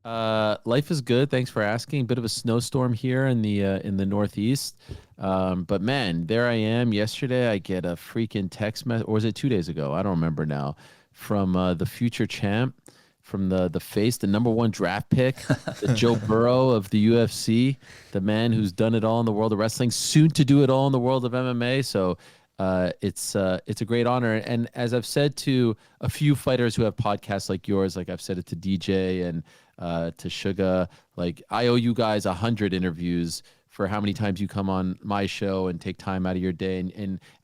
Life is good. Thanks for asking. Bit of a snowstorm here in the Northeast, but man, there I am. Yesterday, I get a freaking text message, or was it 2 days ago? I don't remember now. From the future champ, from the face, the number one draft pick, the Joe Burrow of the UFC, the man who's done it all in the world of wrestling, soon to do it all in the world of MMA. So it's a great honor. And as I've said to a few fighters who have podcasts like yours, like I've said it to DJ and to Suga, like I owe you guys 100 interviews for how many times you come on my show and take time out of your day.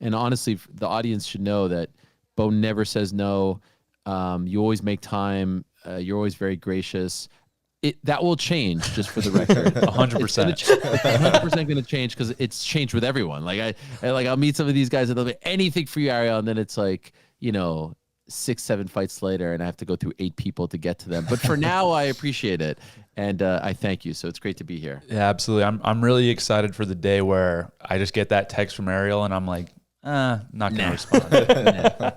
And honestly, the audience should know that Bo never says no. You always make time. You're always very gracious. That will change, just for the record. 100%. 100% going to change, because it's changed with everyone. I'll meet some of these guys and they'll be anything for you, Ariel, and then it's like, 6-7 fights later, and I have to go through 8 people to get to them. But for now, I appreciate it, and I thank you. So it's great to be here. Yeah, absolutely. I'm really excited for the day where I just get that text from Ariel, and I'm like, not gonna respond.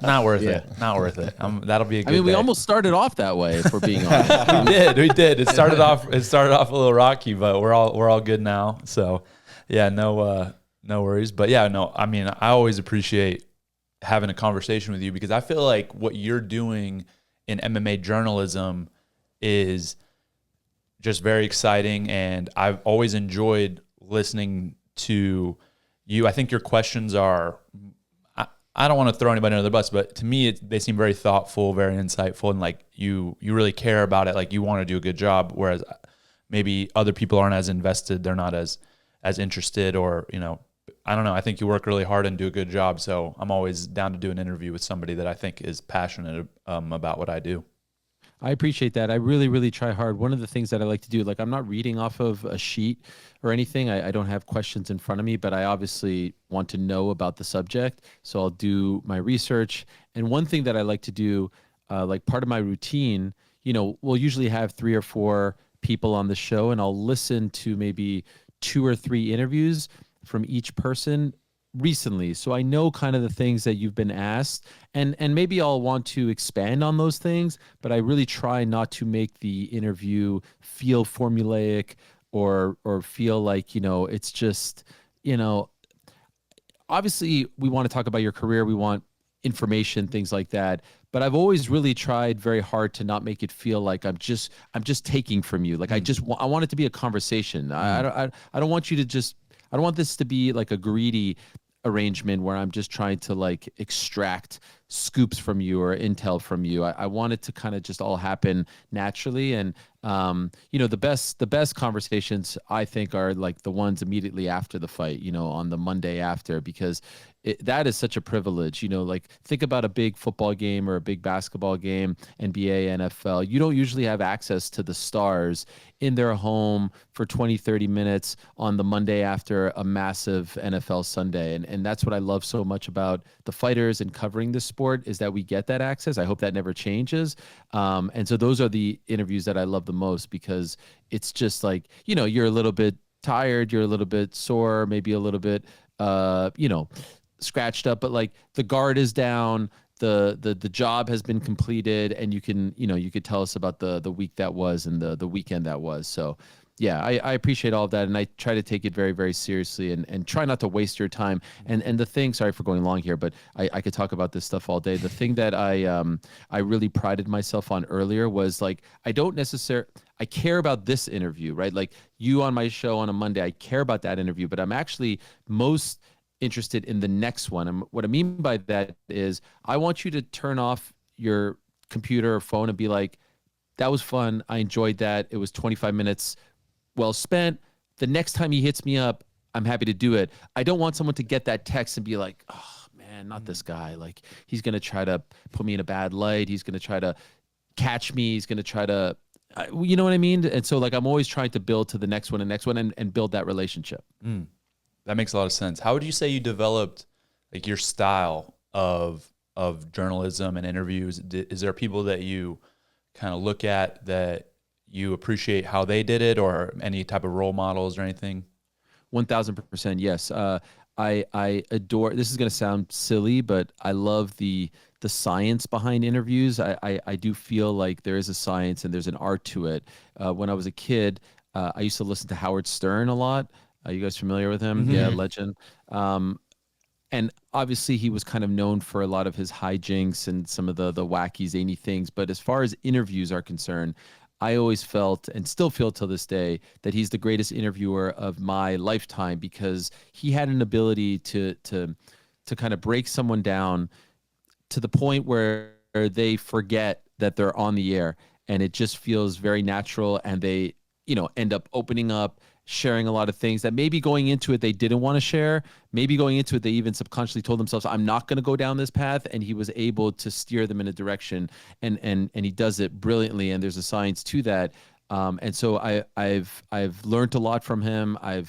Not worth it. Not worth it. That'll be a good we day. almost started off that way, if we're being honest. We did. It started off a little rocky, but we're all good now. So yeah, no worries. But yeah, no, I always appreciate having a conversation with you, because I feel like what you're doing in MMA journalism is just very exciting, and I've always enjoyed listening to you. I think your questions are, I don't want to throw anybody under the bus, but to me, they seem very thoughtful, very insightful, and like you really care about it. Like you want to do a good job, whereas maybe other people aren't as invested. They're not as interested, or, I don't know. I think you work really hard and do a good job. So I'm always down to do an interview with somebody that I think is passionate about what I do. I appreciate that. I really, really try hard. One of the things that I like to do, like I'm not reading off of a sheet or anything. I don't have questions in front of me, but I obviously want to know about the subject. So I'll do my research. And one thing that I like to do, like part of my routine, we'll usually have 3 or 4 people on the show, and I'll listen to maybe 2 or 3 interviews from each person recently, so I know kind of the things that you've been asked, and maybe I'll want to expand on those things, but I really try not to make the interview feel formulaic or feel like, it's just, obviously we want to talk about your career, we want information, things like that, but I've always really tried very hard to not make it feel like I'm just taking from you. Like I want it to be a conversation. I don't want you to just, I don't want this to be like a greedy arrangement where I'm just trying to like extract scoops from you or intel from you. I want it to kind of just all happen naturally. And the best conversations I think are like the ones immediately after the fight, on the Monday after, because that is such a privilege. Like think about a big football game or a big basketball game, NBA, NFL. You don't usually have access to the stars in their home for 20, 30 minutes on the Monday after a massive NFL Sunday. And that's what I love so much about the fighters and covering this sport, is that we get that access. I hope that never changes. And so those are the interviews that I love the most, because it's just like, you're a little bit tired, you're a little bit sore, maybe a little bit, scratched up, but like the guard is down, the job has been completed, and you could tell us about the week that was and the weekend that was. So yeah, I appreciate all of that, and I try to take it very, very seriously, and try not to waste your time. And the thing, sorry for going long here, but I could talk about this stuff all day. The thing that I really prided myself on earlier was like, I care about this interview, right? Like you on my show on a Monday, I care about that interview, but I'm actually most interested in the next one. And what I mean by that is I want you to turn off your computer or phone and be like, that was fun. I enjoyed that. It was 25 minutes well spent. The next time he hits me up, I'm happy to do it. I don't want someone to get that text and be like, oh man, not this guy. Like he's going to try to put me in a bad light. He's going to try to catch me. He's going to try to, you know what I mean? And so like, I'm always trying to build to the next one and build that relationship. That makes a lot of sense. How would you say you developed like your style of journalism and interviews? Is there people that you kind of look at that you appreciate how they did it, or any type of role models or anything? 1000%. Yes. I adore, this is going to sound silly, but I love the the science behind interviews. I do feel like there is a science and there's an art to it. When I was a kid, I used to listen to Howard Stern a lot. You guys familiar with him? Yeah, legend. And obviously he was kind of known for a lot of his hijinks and some of the wacky, zany things. But as far as interviews are concerned, I always felt and still feel till this day that he's the greatest interviewer of my lifetime, because he had an ability to kind of break someone down to the point where they forget that they're on the air, and it just feels very natural, and they, end up opening up, sharing a lot of things that maybe going into it they didn't want to share. Maybe going into it they even subconsciously told themselves, I'm not going to go down this path, and he was able to steer them in a direction, and he does it brilliantly, and there's a science to that. And so I've learned a lot from him. I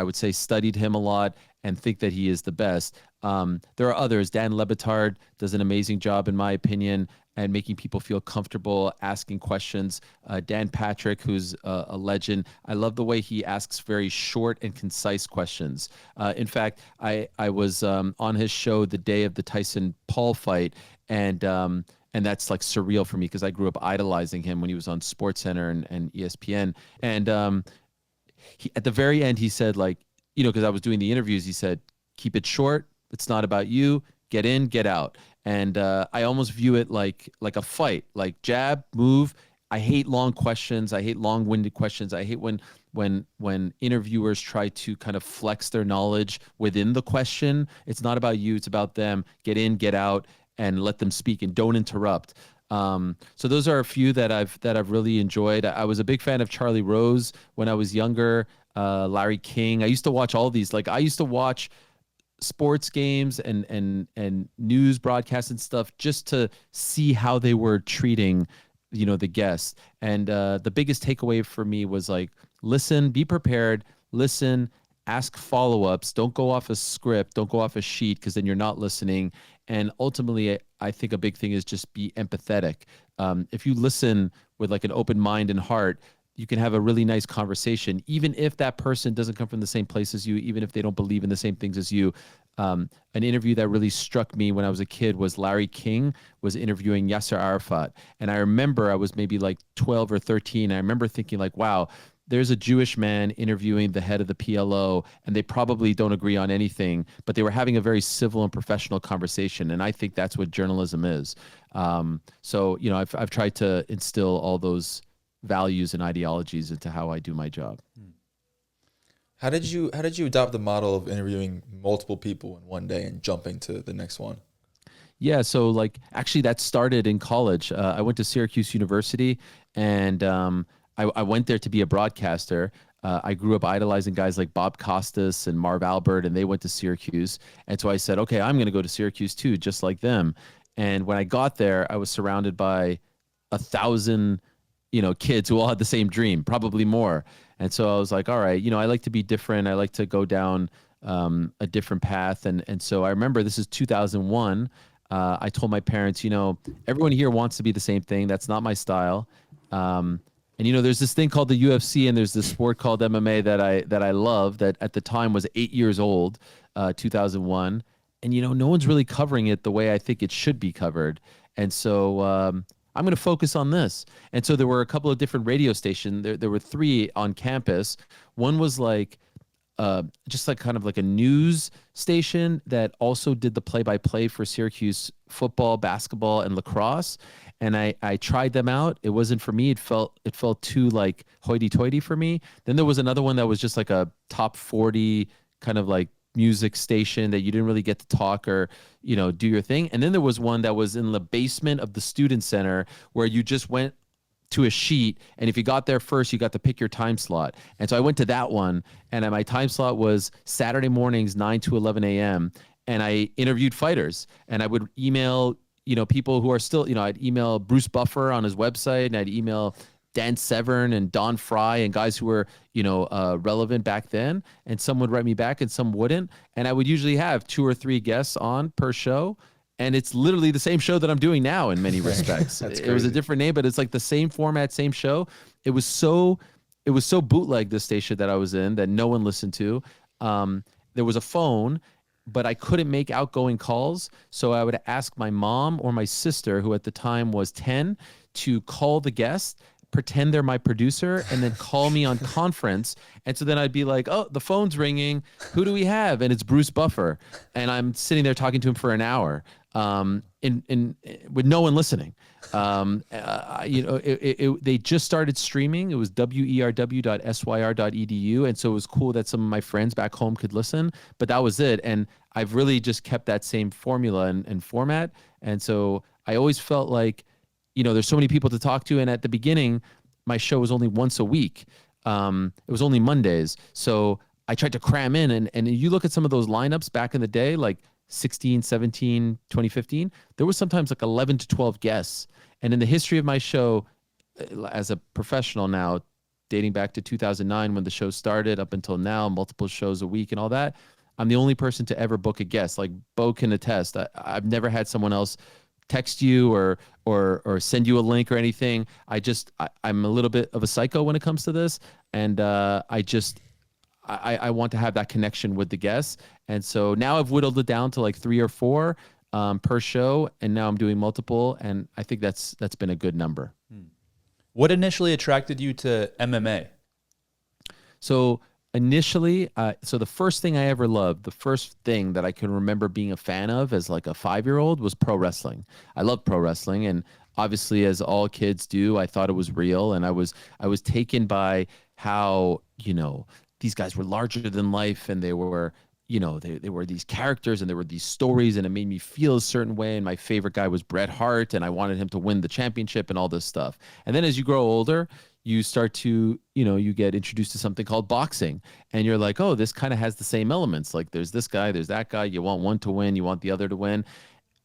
would say studied him a lot and think that he is the best. There are others. Dan Lebitard does an amazing job, in my opinion, and making people feel comfortable asking questions. Dan Patrick, who's a legend. I love the way he asks very short and concise questions. In fact, I was on his show the day of the Tyson-Paul fight, and that's like surreal for me because I grew up idolizing him when he was on SportsCenter and ESPN. And at the very end, he said, like, because I was doing the interviews, he said, keep it short. It's not about you. Get in, get out. And I almost view it like a fight, like jab, move. I hate long questions. I hate long-winded questions. I hate when interviewers try to kind of flex their knowledge within the question. It's not about you. It's about them. Get in, get out, and let them speak, and don't interrupt. So those are a few that I've really enjoyed. I was a big fan of Charlie Rose when I was younger. Larry King. I used to watch all these. Like, I used to watch sports games and news broadcasts and stuff just to see how they were treating, the guests. And the biggest takeaway for me was, like, listen, be prepared, listen, ask follow-ups. Don't go off a script. Don't go off a sheet, because then you're not listening. And ultimately, I think a big thing is just be empathetic. If you listen with like an open mind and heart, you can have a really nice conversation, even if that person doesn't come from the same place as you, even if they don't believe in the same things as you. An interview that really struck me when I was a kid was Larry King was interviewing Yasser Arafat. And I remember I was maybe like 12 or 13. I remember thinking, like, wow, there's a Jewish man interviewing the head of the PLO, and they probably don't agree on anything, but they were having a very civil and professional conversation. And I think that's what journalism is. So, I've tried to instill all those values and ideologies into how I do my job. How did you adopt the model of interviewing multiple people in one day and jumping to the next one? Yeah, so like actually that started in college. I went to Syracuse University, and I went there to be a broadcaster. I grew up idolizing guys like Bob Costas and Marv Albert, and they went to Syracuse. And so I said, okay, I'm going to go to Syracuse too, just like them. And when I got there, I was surrounded by 1,000, kids who all had the same dream, probably more. And so I was like, all right, I like to be different. I like to go down a different path. And so I remember this is 2001. I told my parents, everyone here wants to be the same thing. That's not my style. And there's this thing called the UFC, and there's this sport called MMA that I love, that at the time was 8 years old, 2001. And no one's really covering it the way I think it should be covered. And so I'm going to focus on this. And so there were a couple of different radio stations. There were 3 on campus. One was like just like kind of like a news station that also did the play-by-play for Syracuse football, basketball, and lacrosse. And I tried them out. It wasn't for me. It felt too like hoity-toity for me. Then there was another one that was just like a top 40 kind of like music station that you didn't really get to talk or, do your thing. And then there was one that was in the basement of the student center where you just went to a sheet, and if you got there first, you got to pick your time slot. And so I went to that one, and my time slot was Saturday mornings, 9 to 11 a.m. And I interviewed fighters, and I would email, people who are still, I'd email Bruce Buffer on his website, and I'd email Dan Severn and Don Fry and guys who were, relevant back then. And some would write me back and some wouldn't. And I would usually have 2 or 3 guests on per show. And it's literally the same show that I'm doing now in many respects. It was a different name, but it's like the same format, same show. It was so bootleg, this station that I was in, that no one listened to. There was a phone, but I couldn't make outgoing calls. So I would ask my mom or my sister, who at the time was 10, to call the guest, pretend they're my producer, and then call me on conference. And so then I'd be like, oh, the phone's ringing. Who do we have? And it's Bruce Buffer. And I'm sitting there talking to him for an hour, with no one listening. They just started streaming. It was werw.syr.edu. And so it was cool that some of my friends back home could listen, but that was it. And I've really just kept that same formula and format. And so I always felt like, there's so many people to talk to. And at the beginning, my show was only once a week. It was only Mondays. So I tried to cram in, and you look at some of those lineups back in the day, like 16, 17, 2015, there was sometimes like 11 to 12 guests. And in the history of my show, as a professional now, dating back to 2009 when the show started up until now, multiple shows a week and all that, I'm the only person to ever book a guest. Like Bo can attest. I've never had someone else text you or send you a link or anything. I'm a little bit of a psycho when it comes to this. And I want to have that connection with the guests. And so now I've whittled it down to like 3 or 4 per show. And now I'm doing multiple. And I think that's been a good number. What initially attracted you to MMA? So initially, so the first thing I ever loved, the first thing that I can remember being a fan of as like a 5-year-old was pro wrestling. I love pro wrestling, and obviously, as all kids do, I thought it was real, and I was taken by how these guys were larger than life, and they were they were these characters, and there were these stories, and it made me feel a certain way. And my favorite guy was Bret Hart, and I wanted him to win the championship and all this stuff. And then as you grow older, you start to, you get introduced to something called boxing, and you're like, oh, this kind of has the same elements. Like there's this guy, there's that guy. You want one to win, you want the other to win.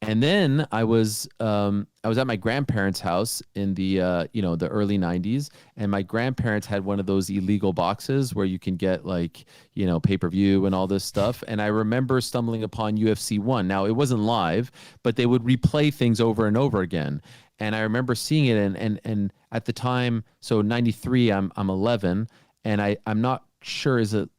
And then I was at my grandparents' house in the the early 90s, and my grandparents had one of those illegal boxes where you can get like pay-per-view and all this stuff. And I remember stumbling upon UFC 1. Now it wasn't live, but they would replay things over and over again. And I remember seeing it, and at the time, so 93, I'm 11, and I'm not sure is it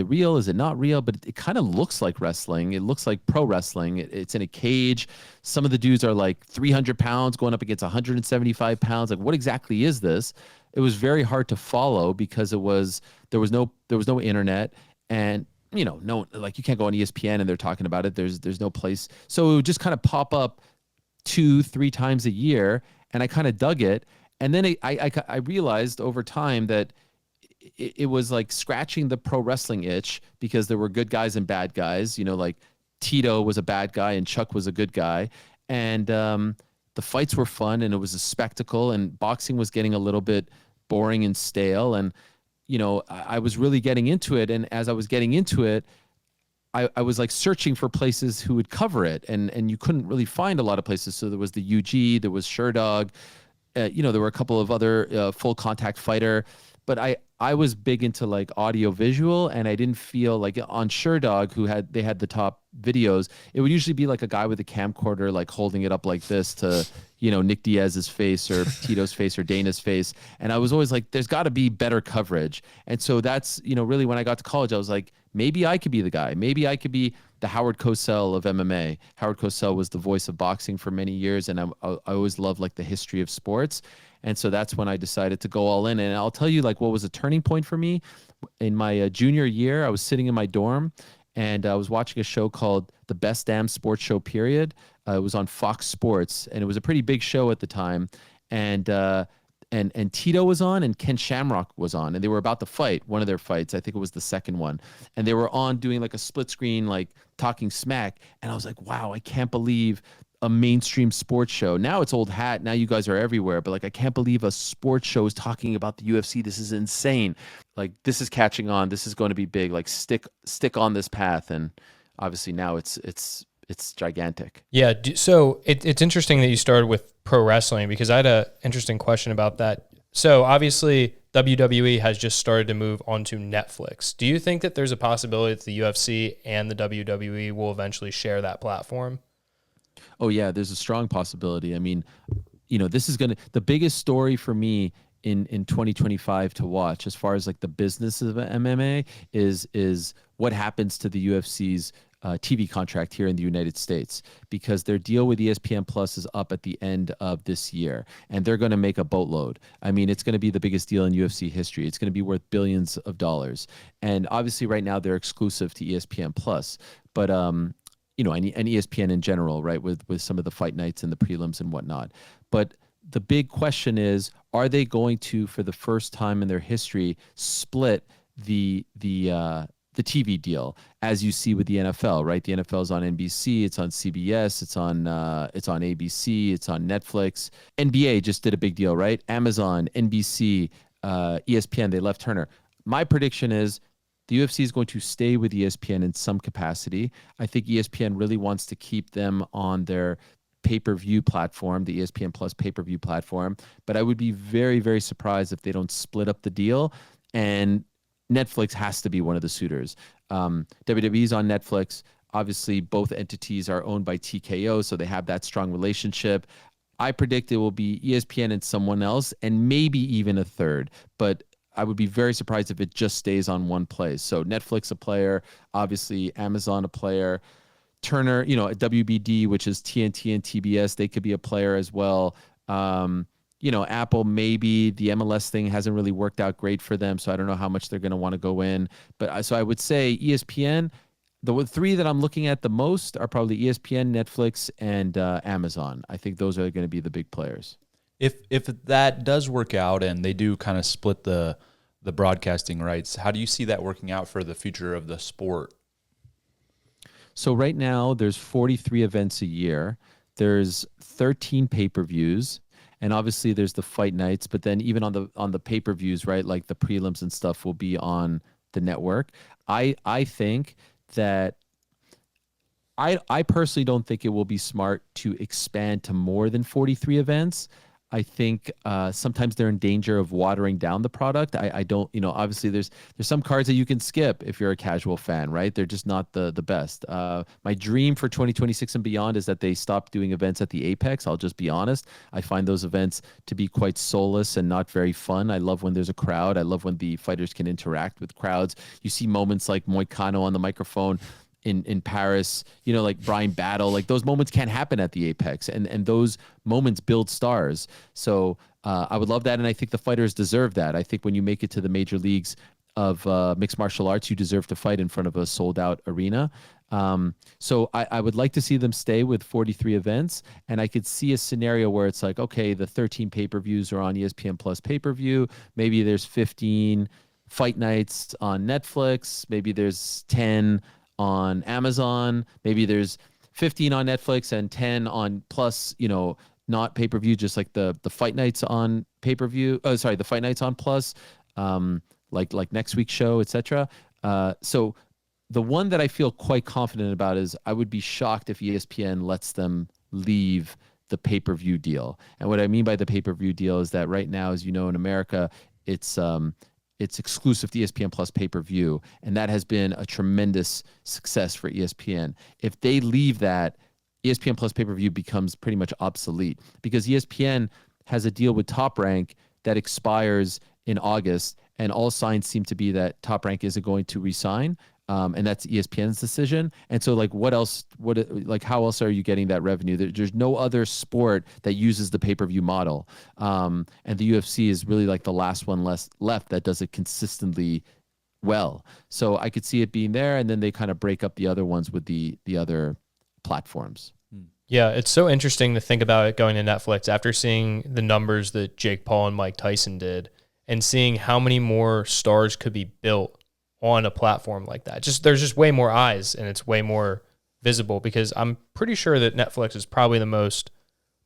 real? Is it not real? But it kind of looks like wrestling. It looks like pro wrestling. It's in a cage. Some of the dudes are like 300 pounds going up against 175 pounds. Like, what exactly is this? It was very hard to follow because there was no internet, and no, like you can't go on ESPN and they're talking about it. There's no place. So it would just kind of pop up 2-3 times a year, and I kind of dug it. And then I realized over time that it was like scratching the pro wrestling itch, because there were good guys and bad guys, like Tito was a bad guy and Chuck was a good guy. And the fights were fun, and it was a spectacle, and boxing was getting a little bit boring and stale. And, I was really getting into it. And as I was getting into it, I was like searching for places who would cover it, and you couldn't really find a lot of places. So there was the UG, there was Sherdog, there were a couple of other full contact fighter, but I was big into like audio visual, and I didn't feel like on Sherdog, they had the top videos, it would usually be like a guy with a camcorder, like holding it up like this to, Nick Diaz's face or Tito's face or Dana's face. And I was always like, there's got to be better coverage. And so that's, really when I got to college, I was like, maybe I could be the guy. Maybe I could be the Howard Cosell of MMA. Howard Cosell was the voice of boxing for many years, and I always loved like the history of sports. And so that's when I decided to go all in. And I'll tell you like what was a turning point for me. In my junior year, I was sitting in my dorm, and I was watching a show called The Best Damn Sports Show, period. It was on Fox Sports, and it was a pretty big show at the time. And Tito was on, and Ken Shamrock was on, and they were about to fight one of their fights. I think it was the second one. And they were on doing like a split screen, like talking smack. And I was like, wow, I can't believe a mainstream sports show. Now it's old hat. Now you guys are everywhere. But like, I can't believe a sports show is talking about the UFC. This is insane. Like, this is catching on. This is going to be big. Like, stick on this path. And obviously now it's gigantic. Yeah. So it's interesting that you started with pro wrestling, because I had an interesting question about that. So obviously WWE has just started to move onto Netflix. Do you think that there's a possibility that the UFC and the WWE will eventually share that platform? Oh yeah, there's a strong possibility. I mean, this is the biggest story for me in 2025 to watch, as far as like the business of MMA, is what happens to the UFC's TV contract here in the United States, because their deal with ESPN Plus is up at the end of this year, and they're going to make a boatload. I mean, it's going to be the biggest deal in UFC history. It's going to be worth billions of dollars. And obviously right now they're exclusive to ESPN Plus, but and ESPN in general, right, with some of the fight nights and the prelims and whatnot. But the big question is, are they going to, for the first time in their history, split the TV deal, as you see with the NFL, right? The NFL is on NBC, it's on CBS, it's on ABC, it's on Netflix. NBA just did a big deal, right? Amazon, NBC, ESPN, they left Turner. My prediction is the UFC is going to stay with ESPN in some capacity. I think ESPN really wants to keep them on their pay-per-view platform, the ESPN Plus pay-per-view platform. But I would be very, very surprised if they don't split up the deal, and Netflix has to be one of the suitors. WWE's on Netflix. Obviously, both entities are owned by TKO, so they have that strong relationship. I predict it will be ESPN and someone else, and maybe even a third. But I would be very surprised if it just stays on one place. So Netflix a player, obviously Amazon a player, Turner, WBD, which is TNT and TBS, they could be a player as well. Apple, maybe. The MLS thing hasn't really worked out great for them, so I don't know how much they're going to want to go in. But so I would say ESPN, the three that I'm looking at the most are probably ESPN, Netflix, and Amazon. I think those are going to be the big players. If that does work out and they do kind of split the broadcasting rights, how do you see that working out for the future of the sport? So right now there's 43 events a year. There's 13 pay-per-views. And obviously there's the fight nights, but then even on the pay-per-views, right, like the prelims and stuff will be on the network. I think that I personally don't think it will be smart to expand to more than 43 events. I think sometimes they're in danger of watering down the product. I don't, obviously there's some cards that you can skip if you're a casual fan, right? They're just not the best. My dream for 2026 and beyond is that they stop doing events at the Apex. I'll just be honest. I find those events to be quite soulless and not very fun. I love when there's a crowd. I love when the fighters can interact with crowds. You see moments like Moicano on the microphone in Paris, like Brian Battle, like those moments can't happen at the Apex, and those moments build stars. So I would love that, and I think the fighters deserve that. I think when you make it to the major leagues of mixed martial arts, you deserve to fight in front of a sold-out arena. So I would like to see them stay with 43 events, and I could see a scenario where it's like, okay, the 13 pay-per-views are on ESPN Plus pay-per-view. Maybe there's 15 fight nights on Netflix. Maybe there's 10 on Amazon, maybe there's 15 on Netflix and 10 on Plus, not pay-per-view, just like the fight nights on pay-per-view. Oh, sorry, the fight nights on Plus, like next week's show, etc. So the one that I feel quite confident about is I would be shocked if ESPN lets them leave the pay-per-view deal. And what I mean by the pay-per-view deal is that right now, as you know, in America, it's exclusive to ESPN Plus pay-per-view, and that has been a tremendous success for ESPN. If they leave that, ESPN Plus pay-per-view becomes pretty much obsolete, because ESPN has a deal with Top Rank that expires in August, and all signs seem to be that Top Rank isn't going to re-sign. And that's ESPN's decision. And so, like, how else are you getting that revenue? There's no other sport that uses the pay-per-view model. And the UFC is really like the last one left that does it consistently well. So I could see it being there, and then they kind of break up the other ones with the other platforms. Yeah, it's so interesting to think about it going to Netflix after seeing the numbers that Jake Paul and Mike Tyson did, and seeing how many more stars could be built on a platform like that. There's just way more eyes, and it's way more visible, because I'm pretty sure that Netflix is probably the most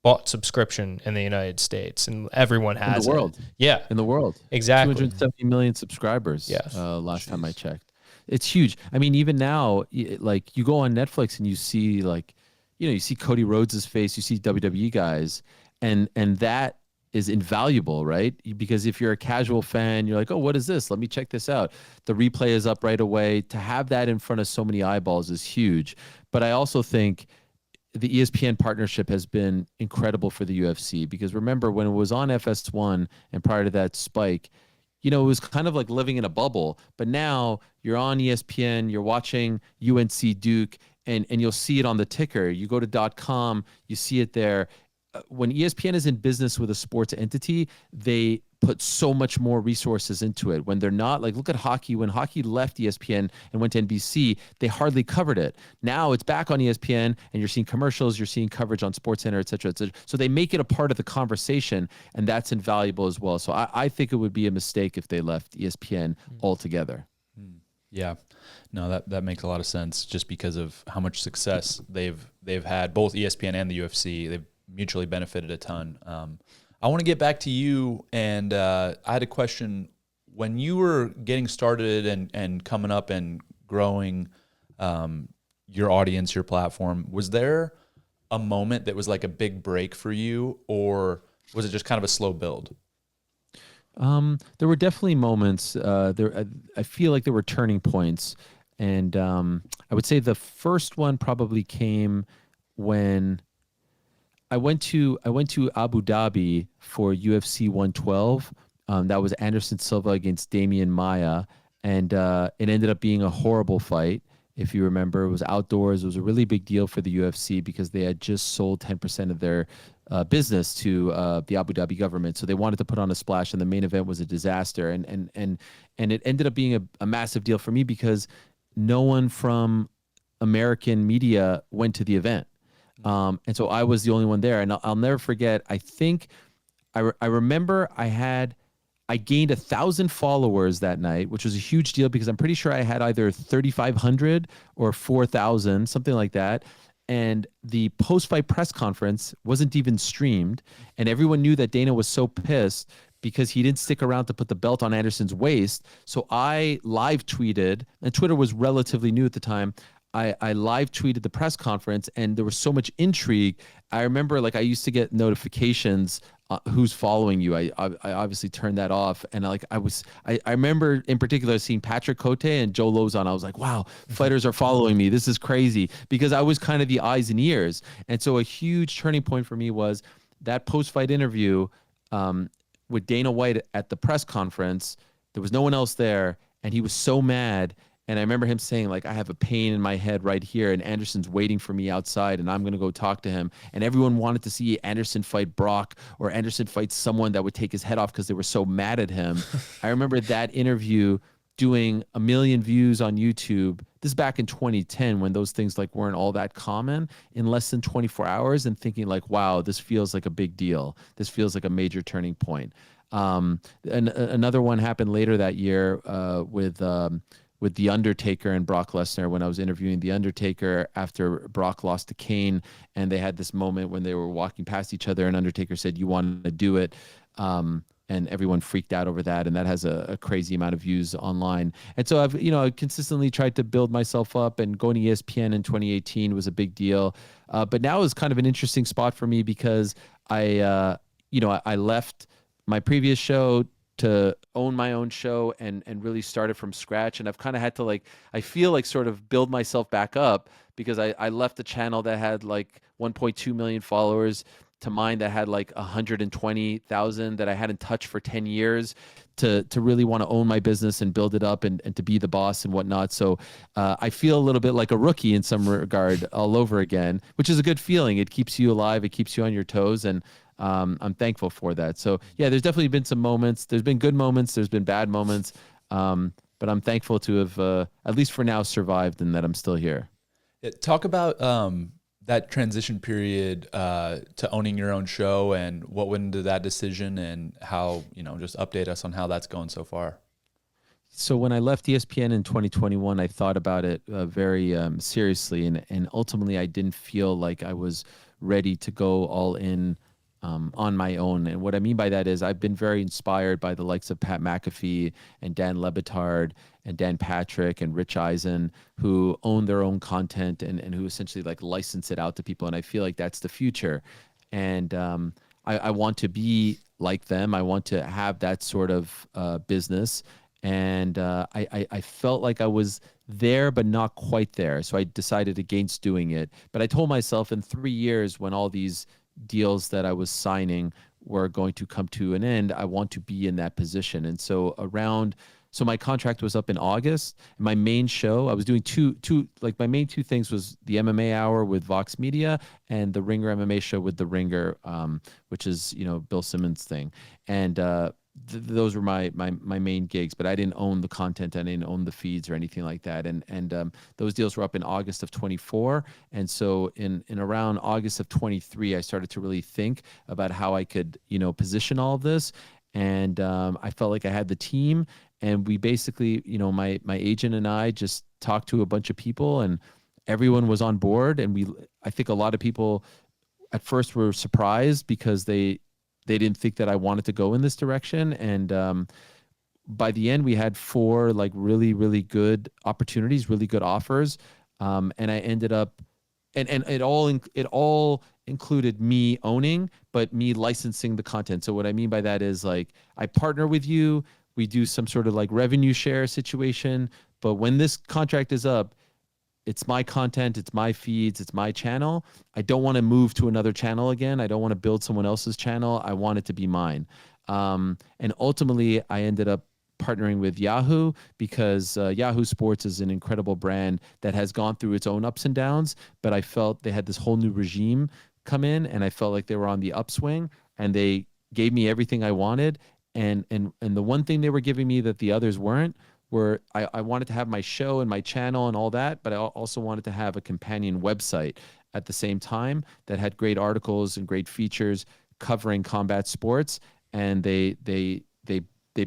bought subscription in the United States, and everyone has in the world. Yeah, in the world, exactly. 270 million subscribers. Yes. Last time I checked, it's huge. I mean, even now, like you go on Netflix and you see you see Cody Rhodes' face, you see WWE guys, and that is invaluable, right? Because if you're a casual fan, you're like, oh, what is this? Let me check this out. The replay is up right away. To have that in front of so many eyeballs is huge. But I also think the ESPN partnership has been incredible for the UFC, because remember when it was on FS1 and prior to that Spike, it was kind of like living in a bubble. But now you're on ESPN, you're watching UNC Duke, and you'll see it on the ticker. You go to .com, you see it there. When ESPN is in business with a sports entity, they put so much more resources into it. When they're not, like, look at hockey. When hockey left ESPN and went to NBC, they hardly covered it. Now it's back on ESPN, and you're seeing commercials, you're seeing coverage on SportsCenter, et cetera, et cetera. So they make it a part of the conversation, and that's invaluable as well. So I think it would be a mistake if they left ESPN altogether. Yeah, no, that makes a lot of sense, just because of how much success they've had, both ESPN and the UFC. They've mutually benefited a ton. I want to get back to you, and I had a question. When you were getting started and coming up and growing your audience, your platform, was there a moment that was like a big break for you, or was it just kind of a slow build? There were definitely moments. I feel like there were turning points, and I would say the first one probably came when I went to Abu Dhabi for UFC 112. That was Anderson Silva against Damian Maia, and it ended up being a horrible fight. If you remember, it was outdoors. It was a really big deal for the UFC because they had just sold 10% of their business to the Abu Dhabi government. So they wanted to put on a splash, and the main event was a disaster. And it ended up being a massive deal for me because no one from American media went to the event. And so I was the only one there. And I'll never forget, I think I remember I gained 1,000 followers that night, which was a huge deal because I'm pretty sure I had either 3,500 or 4,000, something like that. And the post-fight press conference wasn't even streamed. And everyone knew that Dana was so pissed because he didn't stick around to put the belt on Anderson's waist. So I live tweeted, and Twitter was relatively new at the time. I live tweeted the press conference, and there was so much intrigue. I remember, like, I used to get notifications who's following you. I obviously turned that off, and I remember in particular seeing Patrick Cote and Joe Lozon. I was like, wow, fighters are following me. This is crazy, because I was kind of the eyes and ears. And so a huge turning point for me was that post-fight interview with Dana White at the press conference. There was no one else there, and he was so mad. And I remember him saying, like, I have a pain in my head right here, and Anderson's waiting for me outside, and I'm going to go talk to him. And everyone wanted to see Anderson fight Brock, or Anderson fight someone that would take his head off because they were so mad at him. I remember that interview doing 1 million views on YouTube. This is back in 2010 when those things like weren't all that common, in less than 24 hours, and thinking like, wow, this feels like a big deal. This feels like a major turning point. And another one happened later that year with The Undertaker and Brock Lesnar, when I was interviewing The Undertaker after Brock lost to Kane, and they had this moment when they were walking past each other, and Undertaker said, "You want to do it?" And everyone freaked out over that, and that has a crazy amount of views online. And so I've consistently tried to build myself up, and going to ESPN in 2018 was a big deal. But now is kind of an interesting spot for me because I left my previous show to own my own show and really start it from scratch. And I've kind of had to, like, I feel like sort of build myself back up, because I left a channel that had like 1.2 million followers to mine that had like 120,000 that I hadn't touched for 10 years to really want to own my business and build it up and to be the boss and whatnot. So I feel a little bit like a rookie in some regard all over again, which is a good feeling. It keeps you alive. It keeps you on your toes. And I'm thankful for that. So yeah, there's definitely been some moments. There's been good moments. There's been bad moments. But I'm thankful to have, at least for now, survived, and that I'm still here. Talk about that transition period to owning your own show, and what went into that decision, and how, just update us on how that's going so far. So when I left ESPN in 2021, I thought about it very seriously, and ultimately I didn't feel like I was ready to go all in on my own. And what I mean by that is I've been very inspired by the likes of Pat McAfee and Dan Lebitard and Dan Patrick and Rich Eisen, who own their own content and who essentially like license it out to people. And I feel like that's the future. And I want to be like them. I want to have that sort of business. And I felt like I was there, but not quite there. So I decided against doing it. But I told myself in 3 years, when all these deals that I was signing were going to come to an end, I want to be in that position. And so around So my contract was up in August. My main show, I was doing my main two things was the MMA Hour with Vox Media and the Ringer MMA show with the Ringer, which is, Bill Simmons' thing. And those were my main gigs, but I didn't own the content. I didn't own the feeds or anything like that. And those deals were up in August of 24. And so in around August of 23, I started to really think about how I could, position all of this. And I felt like I had the team, and we basically, my agent and I just talked to a bunch of people, and everyone was on board. And I think a lot of people at first were surprised because they didn't think that I wanted to go in this direction. And by the end, we had 4 like really, really good opportunities, really good offers. And I ended up, and it all included me owning, but me licensing the content. So what I mean by that is, like, I partner with you, we do some sort of like revenue share situation, but when this contract is up, it's my content, it's my feeds, it's my channel. I don't want to move to another channel again. I don't want to build someone else's channel. I want it to be mine. And ultimately, I ended up partnering with Yahoo because Yahoo Sports is an incredible brand that has gone through its own ups and downs, but I felt they had this whole new regime come in, and I felt like they were on the upswing, and they gave me everything I wanted. And the one thing they were giving me that the others weren't were I wanted to have my show and my channel and all that, but I also wanted to have a companion website at the same time that had great articles and great features covering combat sports. And they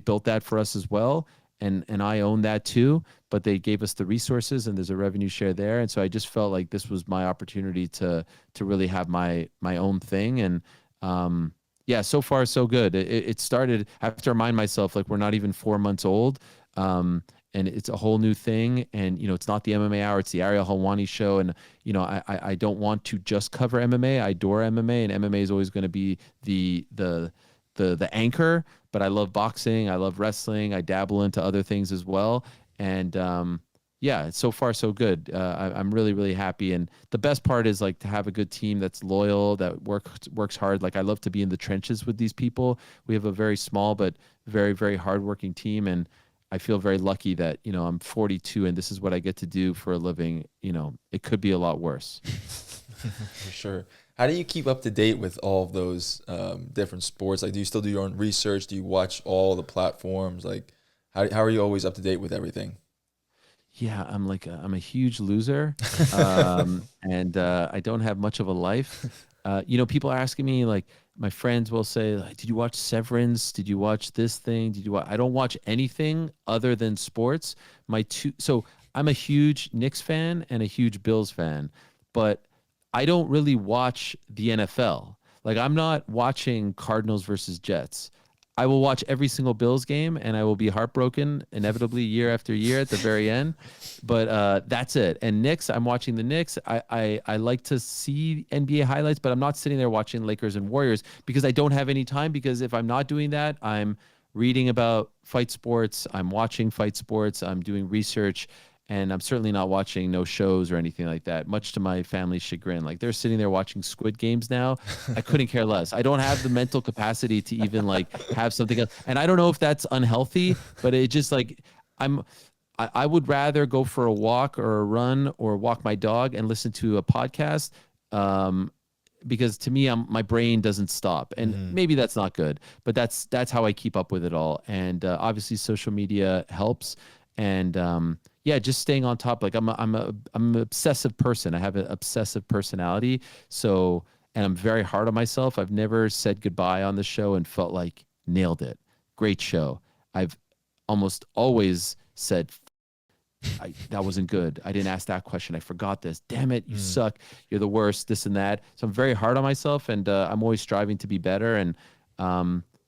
built that for us as well. And I own that too, but they gave us the resources, and there's a revenue share there. And so I just felt like this was my opportunity to really have my own thing. And yeah, so far so good. It started, I have to remind myself, like, we're not even 4 months old. And it's a whole new thing. And, it's not the MMA Hour, it's the Ariel Helwani Show. And, I don't want to just cover MMA. I adore MMA, and MMA is always going to be the anchor, but I love boxing. I love wrestling. I dabble into other things as well. And, yeah, so far so good. I'm really, really happy. And the best part is, like, to have a good team that's loyal, that works hard. Like, I love to be in the trenches with these people. We have a very small but very, very hardworking team, and I feel very lucky that, I'm 42 and this is what I get to do for a living. It could be a lot worse. For sure. How do you keep up to date with all of those different sports? Like, do you still do your own research? Do you watch all the platforms? Like, how are you always up to date with everything? Yeah, I'm a huge loser, and I don't have much of a life. People are asking me, like, my friends will say, like, did you watch Severance? Did you watch this thing? I don't watch anything other than sports. So I'm a huge Knicks fan and a huge Bills fan, but I don't really watch the NFL. Like, I'm not watching Cardinals versus Jets. I will watch every single Bills game, and I will be heartbroken inevitably year after year at the very end. But that's it. And Knicks, I'm watching the Knicks. I like to see NBA highlights, but I'm not sitting there watching Lakers and Warriors because I don't have any time. Because if I'm not doing that, I'm reading about fight sports. I'm watching fight sports. I'm doing research. And I'm certainly not watching no shows or anything like that, much to my family's chagrin. Like, they're sitting there watching Squid Games now. I couldn't care less. I don't have the mental capacity to even, like, have something else. And I don't know if that's unhealthy, but it just, like, I would rather go for a walk or a run or walk my dog and listen to a podcast, because to me, my brain doesn't stop. And maybe that's not good, but that's how I keep up with it all. And obviously social media helps. And yeah, just staying on top. Like, I'm an obsessive person. I have an obsessive personality. So, and I'm very hard on myself. I've never said goodbye on the show and felt like nailed it. Great show. I've almost always said, that wasn't good. I didn't ask that question. I forgot this. Damn it. You suck. You're the worst, this and that. So I'm very hard on myself, and I'm always striving to be better. And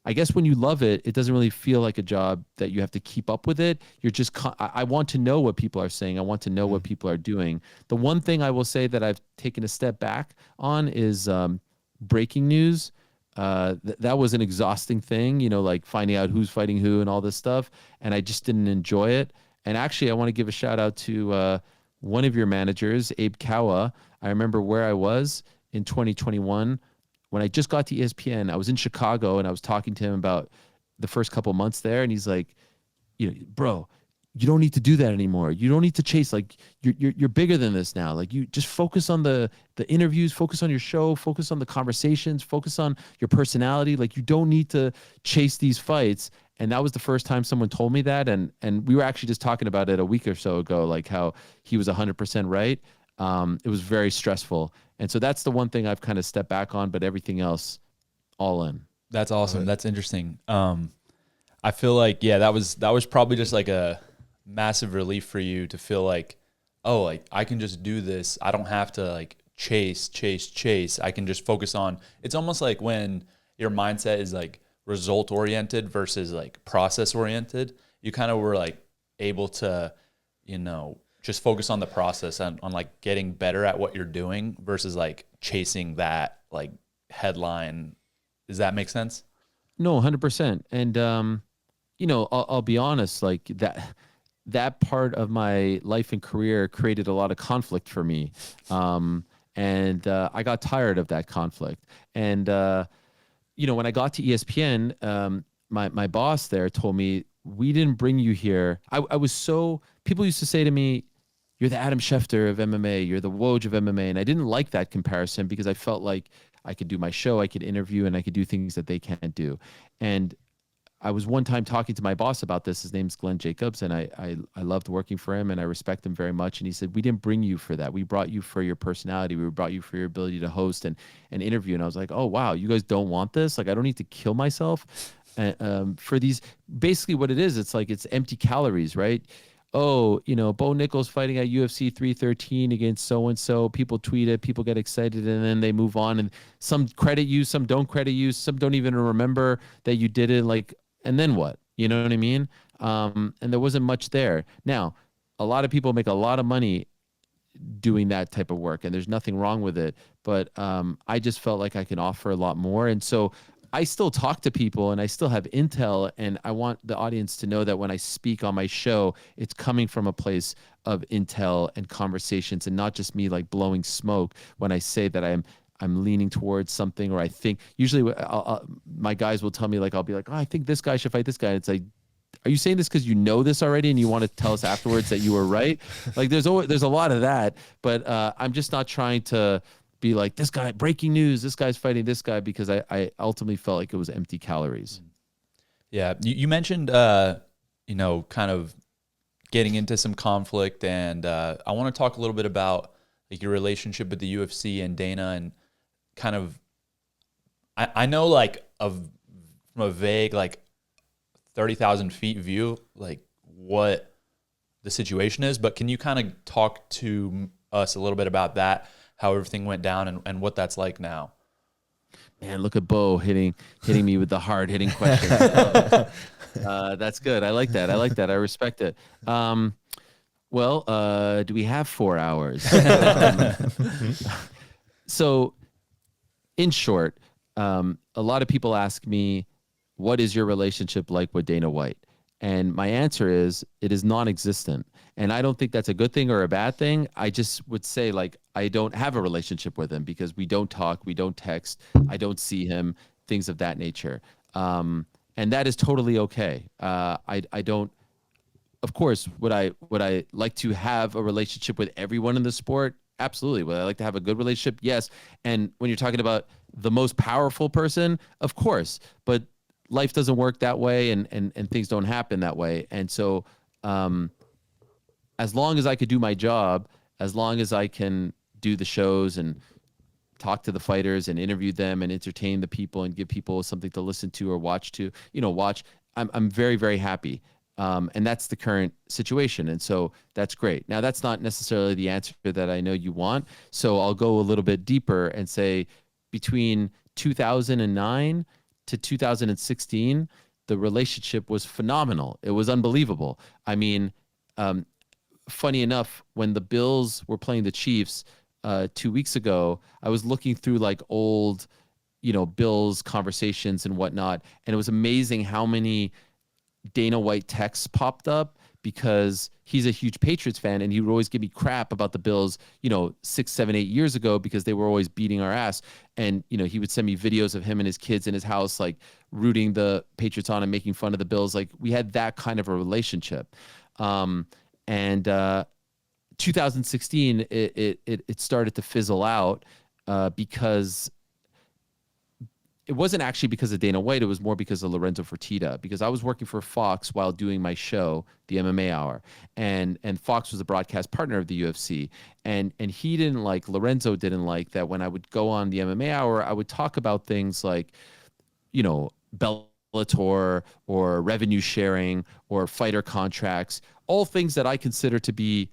I guess when you love it, it doesn't really feel like a job that you have to keep up with it. You're just, I want to know what people are saying. I want to know what people are doing. The one thing I will say that I've taken a step back on is breaking news. That was an exhausting thing, like finding out who's fighting who and all this stuff. And I just didn't enjoy it. And actually, I want to give a shout out to one of your managers, Abe Kawa. I remember where I was in 2021. When I just got to ESPN, I was in Chicago, and I was talking to him about the first couple months there. And he's like, bro, you don't need to do that anymore. You don't need to chase. Like you're bigger than this now. Like you just focus on the interviews, focus on your show, focus on the conversations, focus on your personality. Like you don't need to chase these fights. And that was the first time someone told me that. And we were actually just talking about it a week or so ago, like how he was 100% right. It was very stressful. And so that's the one thing I've kind of stepped back on, but everything else all in. That's awesome. That's interesting. I feel like, yeah, that was probably just like a massive relief for you to feel like, oh, like I can just do this. I don't have to like chase. I can just focus on, it's almost like when your mindset is like result oriented versus like process oriented, you kind of were like able to, just focus on the process and on like getting better at what you're doing versus like chasing that like headline. Does that make sense? No, 100%. And, I'll be honest, like that part of my life and career created a lot of conflict for me. And I got tired of that conflict. And, when I got to ESPN, my boss there told me, we didn't bring you here. I was people used to say to me, you're the Adam Schefter of MMA, you're the Woj of MMA. And I didn't like that comparison because I felt like I could do my show, I could interview, and I could do things that they can't do. And I was one time talking to my boss about this. His name's Glenn Jacobs, and I loved working for him, and I respect him very much. And he said, we didn't bring you for that. We brought you for your personality. We brought you for your ability to host and interview. And I was like, oh, wow, you guys don't want this? Like, I don't need to kill myself for these. Basically what it is, it's like it's empty calories, right? Oh, Bo Nickal fighting at UFC 313 against so-and-so. People tweet it, people get excited, and then they move on. And some credit you, some don't credit you, some don't even remember that you did it. Like, and then what? You know what I mean? And there wasn't much there. Now, a lot of people make a lot of money doing that type of work, and there's nothing wrong with it. But I just felt like I can offer a lot more. And so I still talk to people and I still have intel, and I want the audience to know that when I speak on my show, it's coming from a place of intel and conversations, and not just me like blowing smoke when I say that I'm leaning towards something, or I think usually my guys will tell me, like, I'll be like, oh, I think this guy should fight this guy. And it's like, are you saying this because you know this already and you want to tell us afterwards that you were right? Like there's a lot of that, but I'm just not trying to be like, this guy, breaking news, this guy's fighting this guy, because I ultimately felt like it was empty calories. Yeah. You mentioned, kind of getting into some conflict, and I want to talk a little bit about like your relationship with the UFC and Dana, and kind of, I know like from a vague, like 30,000 feet view, like what the situation is, but can you kind of talk to us a little bit about that, how everything went down and what that's like now? Man, look at Bo hitting me with the hard hitting questions. That's good. I like that. I respect it. Well, do we have 4 hours? So in short, a lot of people ask me, what is your relationship like with Dana White? And my answer is, it is non-existent. And I don't think that's a good thing or a bad thing. I just would say, like, I don't have a relationship with him because we don't talk, we don't text, I don't see him, things of that nature. And that is totally okay. I don't, of course, would I like to have a relationship with everyone in the sport? Absolutely. Would I like to have a good relationship? Yes. And when you're talking about the most powerful person, of course, but life doesn't work that way, and things don't happen that way. And so, as long as I could do my job, as long as I can do the shows and talk to the fighters and interview them and entertain the people and give people something to listen to or watch, I'm very, very happy. And that's the current situation. And so that's great. Now, that's not necessarily the answer that I know you want. So I'll go a little bit deeper and say, between 2009 to 2016, the relationship was phenomenal. It was unbelievable. I mean, funny enough, when the Bills were playing the Chiefs 2 weeks ago, I was looking through like old, Bills conversations and whatnot, and it was amazing how many Dana White texts popped up, because he's a huge Patriots fan, and he would always give me crap about the Bills, 6, 7, 8 years ago, because they were always beating our ass. And, he would send me videos of him and his kids in his house, like rooting the Patriots on and making fun of the Bills. Like, we had that kind of a relationship. And 2016, it started to fizzle out because it wasn't actually because of Dana White. It was more because of Lorenzo Fertitta, because I was working for Fox while doing my show, the MMA Hour, and Fox was a broadcast partner of the UFC, and Lorenzo didn't like that when I would go on the MMA Hour, I would talk about things like, Bellator or revenue sharing or fighter contracts, all things that I consider to be,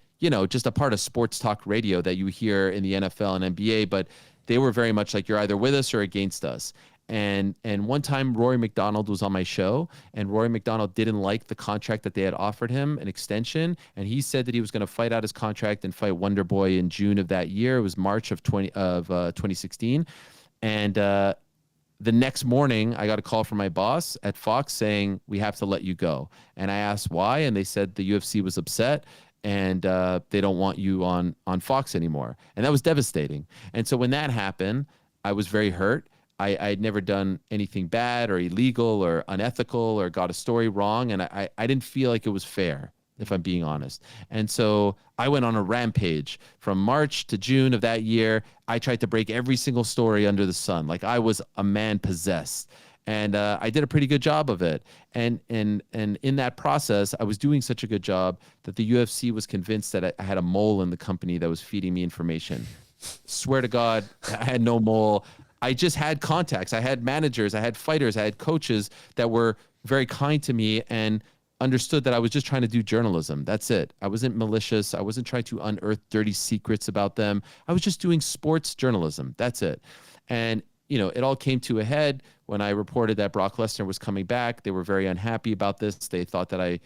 just a part of sports talk radio that you hear in the NFL and NBA, but they were very much like, you're either with us or against us. And one time Rory McDonald was on my show, and Rory McDonald didn't like the contract that they had offered him, an extension, and he said that he was going to fight out his contract and fight Wonder Boy in June of that year. It was March of 2016, and the next morning I got a call from my boss at Fox saying, we have to let you go. And I asked why, and they said the UFC was upset and they don't want you on Fox anymore. And that was devastating. And so when that happened, I was very hurt. I had never done anything bad or illegal or unethical or got a story wrong. And I didn't feel like it was fair, if I'm being honest. And so I went on a rampage from March to June of that year. I tried to break every single story under the sun. Like, I was a man possessed. And I did a pretty good job of it. And in that process, I was doing such a good job that the UFC was convinced that I had a mole in the company that was feeding me information. Swear to God, I had no mole. I just had contacts. I had managers, I had fighters, I had coaches that were very kind to me and understood that I was just trying to do journalism. That's it. I wasn't malicious. I wasn't trying to unearth dirty secrets about them. I was just doing sports journalism. That's it. And, it all came to a head when I reported that Brock Lesnar was coming back. They were very unhappy about this. They thought that I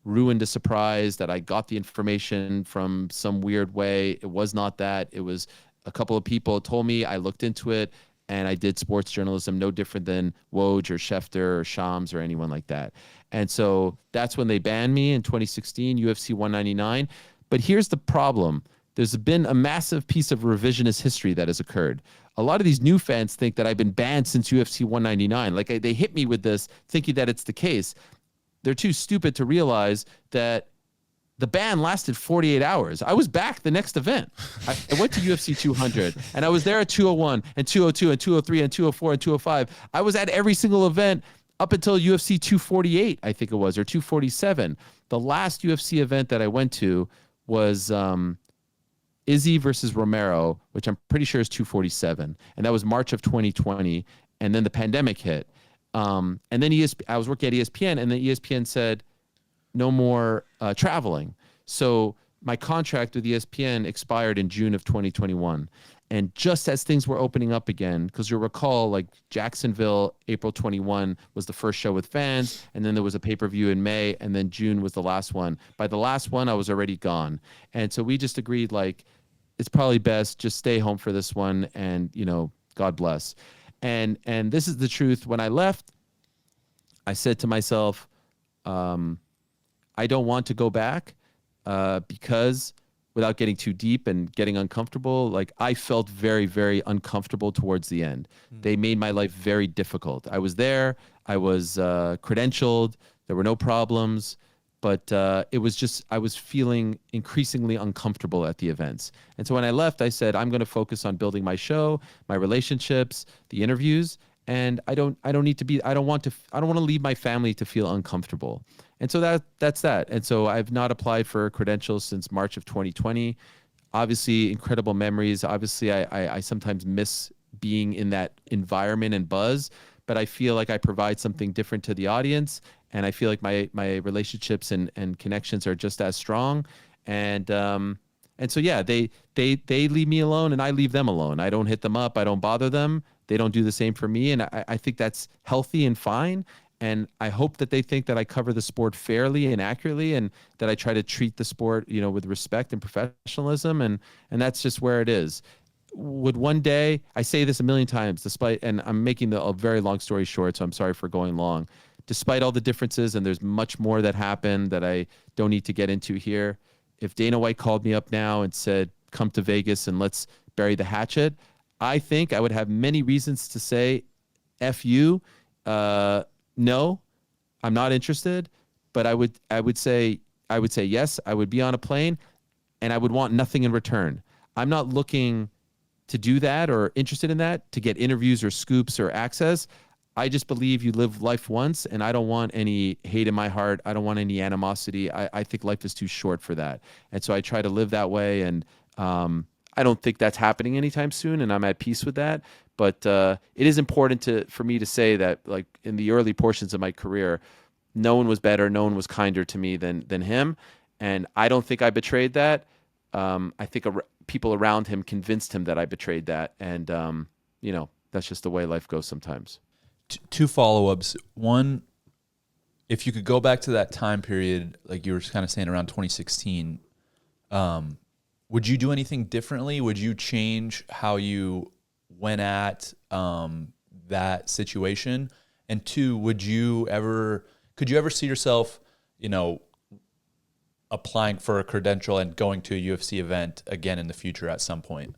ruined a surprise, that I got the information from some weird way. It was not that. It was a couple of people told me. I looked into it. And I did sports journalism, no different than Woj or Schefter or Shams or anyone like that. And so that's when they banned me in 2016, UFC 199. But here's the problem. There's been a massive piece of revisionist history that has occurred. A lot of these new fans think that I've been banned since UFC 199. Like, they hit me with this thinking that it's the case. They're too stupid to realize that the ban lasted 48 hours. I was back the next event. I went to UFC 200, and I was there at 201 and 202 and 203 and 204 and 205. I was at every single event up until UFC 248, I think it was, or 247. The last UFC event that I went to was Izzy versus Romero, which I'm pretty sure is 247. And that was March of 2020. And then the pandemic hit. And then I was working at ESPN, and then ESPN said, no more traveling. So my contract with ESPN expired in June of 2021. And just as things were opening up again, because you'll recall, like, Jacksonville, April 21 was the first show with fans, and then there was a pay-per-view in May, and then June was the last one. By the last one, I was already gone. And so we just agreed, like, it's probably best just stay home for this one, and, God bless. And this is the truth. When I left, I said to myself, I don't want to go back because, without getting too deep and getting uncomfortable, like, I felt very, very uncomfortable towards the end. They made my life very difficult. I was there. I was credentialed. There were no problems. But it was just, I was feeling increasingly uncomfortable at the events. And so when I left, I said, I'm going to focus on building my show, my relationships, the interviews. And I don't want to leave my family to feel uncomfortable. And so that's that. And so I've not applied for credentials since March of 2020. Obviously, incredible memories. Obviously, I sometimes miss being in that environment and buzz, but I feel like I provide something different to the audience. And I feel like my relationships and connections are just as strong. And so, yeah, they leave me alone and I leave them alone. I don't hit them up. I don't bother them. They don't do the same for me. And I think that's healthy and fine. And I hope that they think that I cover the sport fairly and accurately, and that I try to treat the sport, with respect and professionalism. And that's just where it is. Would one day, I say this a million times, and I'm making a very long story short, so I'm sorry for going long. Despite all the differences, and there's much more that happened that I don't need to get into here. If Dana White called me up now and said, come to Vegas and let's bury the hatchet, I think I would have many reasons to say, F you, no, I'm not interested. But I would say yes, I would be on a plane and I would want nothing in return. I'm not looking to do that or interested in that to get interviews or scoops or access. I just believe you live life once, and I don't want any hate in my heart. I don't want any animosity. I think life is too short for that. And so I try to live that way. And I don't think that's happening anytime soon, and I'm at peace with that. But it is important for me to say that, like, in the early portions of my career, no one was better, no one was kinder to me than him. And I don't think I betrayed that. I think people around him convinced him that I betrayed that. And, that's just the way life goes sometimes. Two follow-ups. One, if you could go back to that time period, like you were kind of saying around 2016, would you do anything differently? Would you change how you went at that situation? And two, could you ever see yourself, applying for a credential and going to a UFC event again in the future at some point?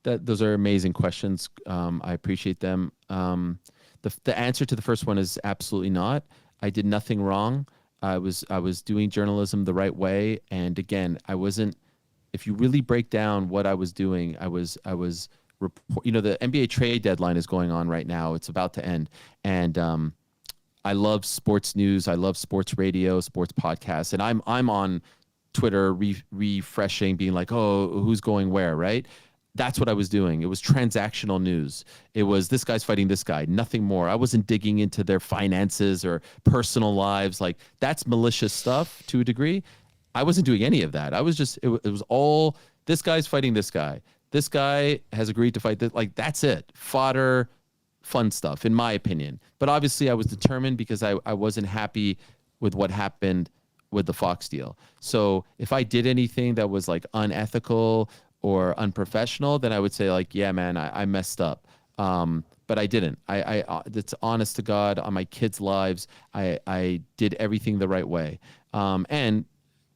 Those are amazing questions. I appreciate them. The answer to the first one is absolutely not. I did nothing wrong. I was doing journalism the right way. And again, I wasn't, if you really break down what I was doing, the NBA trade deadline is going on right now. It's about to end. And I love sports news. I love sports radio, sports podcasts. And I'm on Twitter refreshing, being like, oh, who's going where, right? That's what I was doing. It was transactional news. It was this guy's fighting this guy, nothing more. I wasn't digging into their finances or personal lives. Like, that's malicious stuff to a degree. I wasn't doing any of that. I was just, it was all, this guy's fighting this guy. This guy has agreed to fight this. Like, that's it. Fodder, fun stuff, in my opinion. But obviously I was determined because I wasn't happy with what happened with the Fox deal. So if I did anything that was like unethical or unprofessional, then I would say, like, yeah, man, I messed up. But I didn't. It's honest to God, on my kids' lives, I did everything the right way. And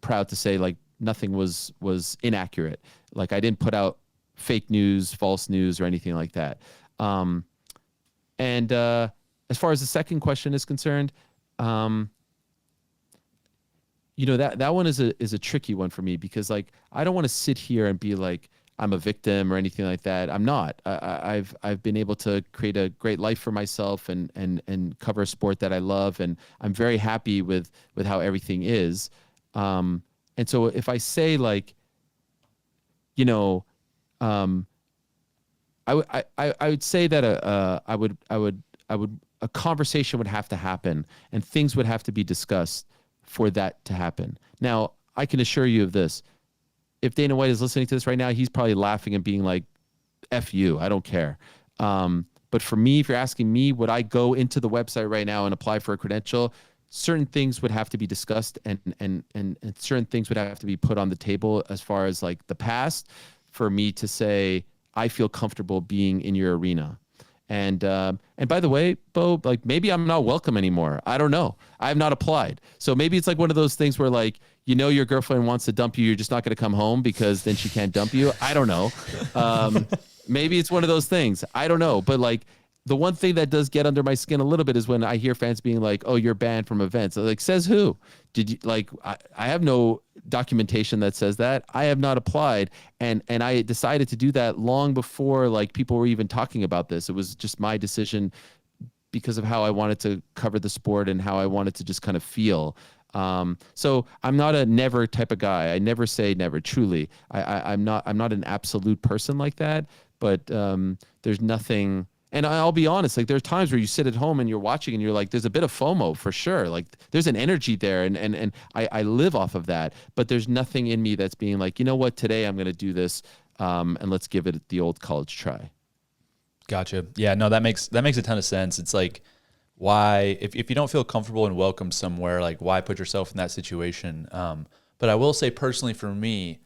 proud to say, like, nothing was inaccurate. Like, I didn't put out fake news, false news, or anything like that. And as far as the second question is concerned, that one is a tricky one for me, because, like, I don't want to sit here and be like I'm a victim or anything like that. I'm not. I've been able to create a great life for myself and cover a sport that I love, and I'm very happy with how everything is. And so if I say, like, I would say that a conversation would have to happen and things would have to be discussed for that to happen. Now, I can assure you of this. If Dana White is listening to this right now, he's probably laughing and being like, F you, I don't care. But for me, if you're asking me, would I go into the website right now and apply for a credential? Certain things would have to be discussed and certain things would have to be put on the table as far as, like, the past, for me to say, I feel comfortable being in your arena. And by the way, Bo, like, maybe I'm not welcome anymore. I don't know. I have not applied. So maybe it's like one of those things where, like, your girlfriend wants to dump you. You're just not going to come home because then she can't dump you. I don't know. Maybe it's one of those things. I don't know. But, like, the one thing that does get under my skin a little bit is when I hear fans being like, oh, you're banned from events. Like, says who? Did you, like, I have no documentation that says that. I have not applied. And I decided to do that long before, like, people were even talking about this. It was just my decision because of how I wanted to cover the sport and how I wanted to just kind of feel. So I'm not a never type of guy. I never say never, truly. I'm not an absolute person like that, but there's nothing. And I'll be honest, like, there's times where you sit at home and you're watching and you're like, there's a bit of FOMO for sure. Like, there's an energy there and I live off of that, but there's nothing in me that's being like, you know what, today I'm going to do this. And let's give it the old college try. Gotcha. Yeah, no, that makes a ton of sense. It's like, why, if you don't feel comfortable and welcome somewhere, like, why put yourself in that situation? But I will say, personally, for me,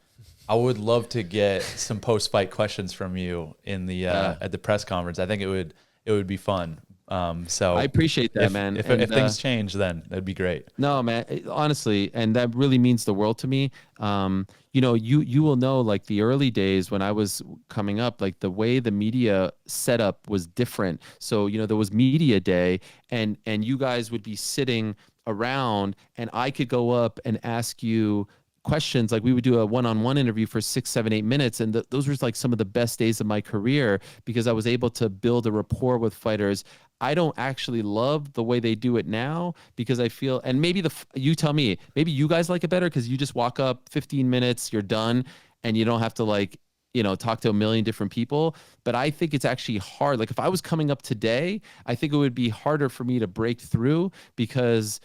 I would love to get some post-fight questions from you in the at the press conference. I think it would be fun. So I appreciate that, man. If, And, if things change, then that'd be great. no, man, honestly, and that really means the world to me. You know, you will know, like, the early days when I was coming up, like, the way the media setup was different. So, you know, there was media day, and you guys would be sitting around, and I could go up and ask you questions. Like, we would do a one-on-one interview for 6, 7, 8 minutes, and those were like some of the best days of my career, because I was able to build a rapport with fighters. I don't actually love the way they do it now, because I feel, and maybe you tell me, maybe you guys like it better because you just walk up 15 minutes, you're done, and you don't have to, like, you know, talk to a million different people. But I think it's actually hard. Like, if I was coming up today, I think it would be harder for me to break through, because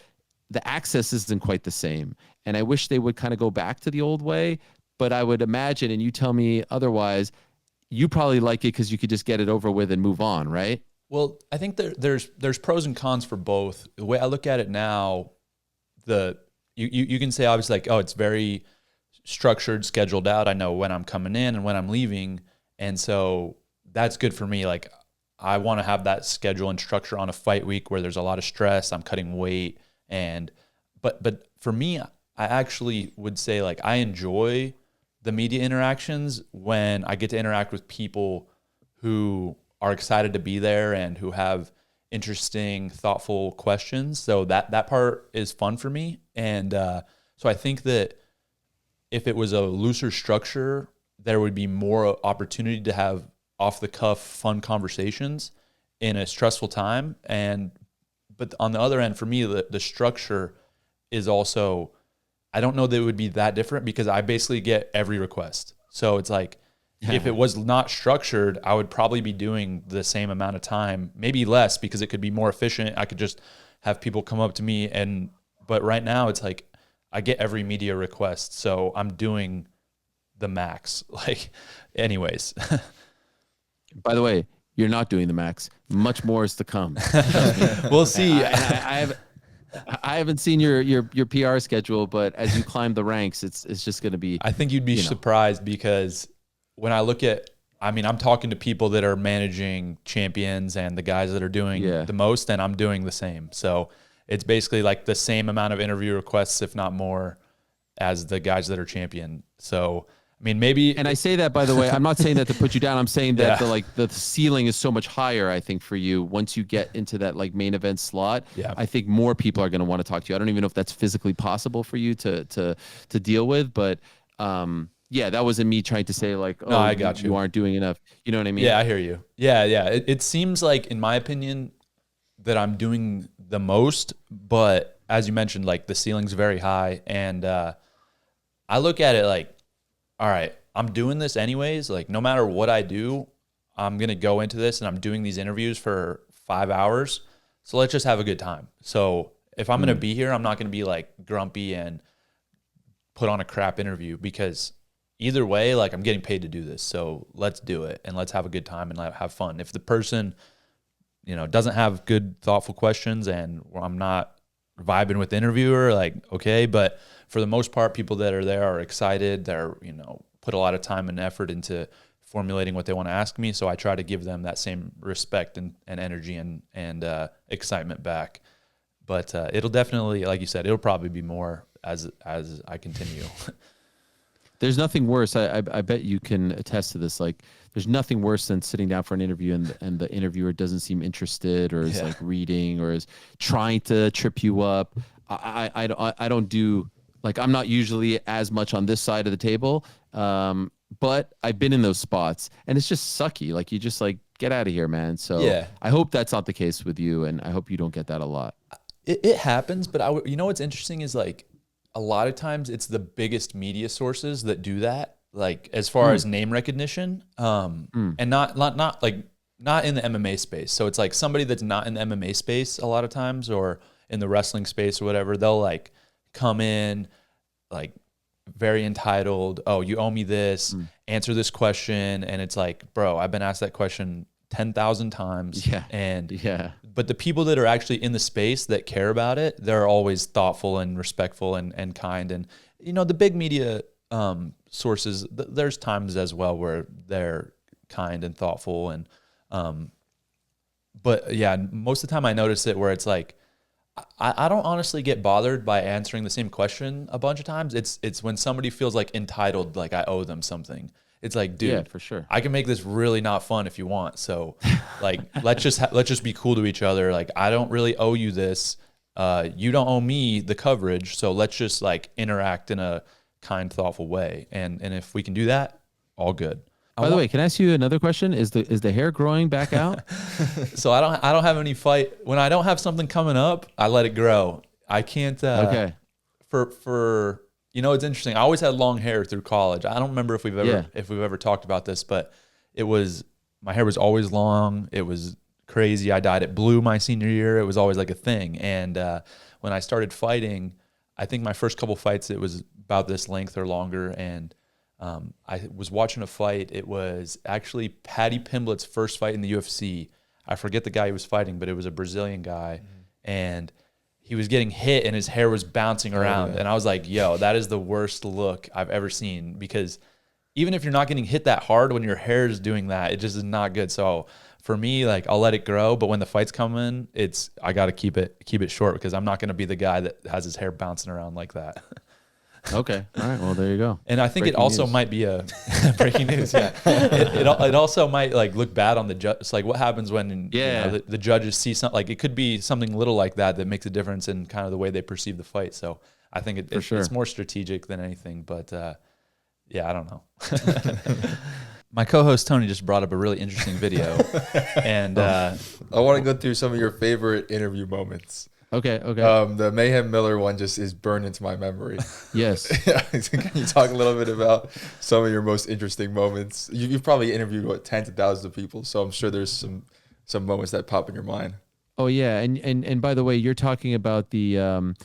the access isn't quite the same. And I wish they would kind of go back to the old way. But I would imagine, and you tell me otherwise, you probably like it because you could just get it over with and move on, right? Well, I think there's pros and cons for both. The way I look at it now, you can say obviously, like, oh, it's very structured, scheduled out. I know when I'm coming in and when I'm leaving, and so that's good for me. Like, I want to have that schedule and structure on a fight week where there's a lot of stress. I'm cutting weight, but for me, I actually would say, like, I enjoy the media interactions when I get to interact with people who are excited to be there and who have interesting, thoughtful questions. So that part is fun for me. And so I think that if it was a looser structure, there would be more opportunity to have off-the-cuff, fun conversations in a stressful time. But on the other end, for me, the structure is also, I don't know that it would be that different, because I basically get every request. So it's like, if it was not structured, I would probably be doing the same amount of time, maybe less, because it could be more efficient. I could just have people come up to me, but right now it's like I get every media request, so I'm doing the max. Like, anyways. By the way, you're not doing the max. Much more is to come. We'll see. I haven't seen your PR schedule, but as you climb the ranks, it's just going to be. I think you'd be surprised, because when I look at, I mean, I'm talking to people that are managing champions and the guys that are doing the most, and I'm doing the same. So it's basically like the same amount of interview requests, if not more, as the guys that are champion. So, I mean, maybe. And I say that, by the way, I'm not saying that to put you down. I'm saying that the ceiling is so much higher, I think, for you once you get into that, like, main event slot. Yeah. I think more people are going to want to talk to you. I don't even know if that's physically possible for you to deal with, but yeah, that wasn't me trying to say, like, oh, no, I got you aren't doing enough. You know what I mean? Yeah, I hear you. Yeah. It seems like, in my opinion, that I'm doing the most, but as you mentioned, like, the ceiling's very high, and I look at it like, all right, I'm doing this anyways. Like, no matter what I do, I'm going to go into this, and I'm doing these interviews for 5 hours. So let's just have a good time. So if I'm going to be here, I'm not going to be, like, grumpy and put on a crap interview, because either way, like, I'm getting paid to do this. So let's do it, and let's have a good time and have fun. If the person, doesn't have good, thoughtful questions, and I'm not vibing with the interviewer, like, okay. But for the most part, people that are there are excited. They're, put a lot of time and effort into formulating what they want to ask me. So I try to give them that same respect and energy and excitement back. But it'll definitely, like you said, it'll probably be more as I continue. There's nothing worse. I bet you can attest to this. Like, there's nothing worse than sitting down for an interview and the interviewer doesn't seem interested, or is like reading, or is trying to trip you up. I don't do, like, I'm not usually as much on this side of the table. But I've been in those spots, and it's just sucky. Like, you just, like, get out of here, man. So I hope that's not the case with you, and I hope you don't get that a lot. It happens, but what's interesting is, like, a lot of times it's the biggest media sources that do that, like, as far as name recognition, and not in the MMA space. So it's like somebody that's not in the MMA space a lot of times, or in the wrestling space or whatever, they'll, like, come in, like, very entitled. Oh, you owe me this, answer this question. And it's like, bro, I've been asked that question 10,000 times. But the people that are actually in the space that care about it, they're always thoughtful and respectful and kind. And, the big media sources, there's times as well where they're kind and thoughtful. And, But yeah, most of the time I notice it where it's like, I don't honestly get bothered by answering the same question a bunch of times. It's when somebody feels like entitled, like I owe them something. It's like, dude, Yeah, for sure. I can make this really not fun if you want. So like, let's just be cool to each other. Like, I don't really owe you this. You don't owe me the coverage. So let's just like interact in a kind, thoughtful way. And if we can do that, all good. By the way, can I ask you another question? Is the hair growing back out? So I don't have any fight. When I don't have something coming up, I let it grow. I can't. Okay. For it's interesting. I always had long hair through college. I don't remember if we've ever talked about this, but my hair was always long. It was crazy. I dyed it blue my senior year. It was always like a thing. And when I started fighting, I think my first couple fights it was about this length or longer. And I was watching a fight. It was actually Paddy Pimblett's first fight in the UFC. I forget the guy he was fighting, but it was a Brazilian guy. And he was getting hit and his hair was bouncing around. Oh, yeah. And I was like, yo, that is the worst look I've ever seen, because even if you're not getting hit that hard, when your hair is doing that, it just is not good. So for me, like, I'll let it grow, but when the fights come in, I got to keep it short, because I'm not going to be the guy that has his hair bouncing around like that. Okay. All right. Well, there you go. And I think breaking it also news. Might be a breaking news. Yeah. It also might like look bad on the judge. It's like, what happens when the judges see something, like it could be something little like that makes a difference in kind of the way they perceive the fight. So I think it's more strategic than anything, but yeah, I don't know. My co-host Tony just brought up a really interesting video, and I want to go through some of your favorite interview moments. Okay. The Mayhem Miller one just is burned into my memory. Yes. Can you talk a little bit about some of your most interesting moments? You've probably interviewed tens of thousands of people, so I'm sure there's some moments that pop in your mind. Oh yeah, and by the way, you're talking about the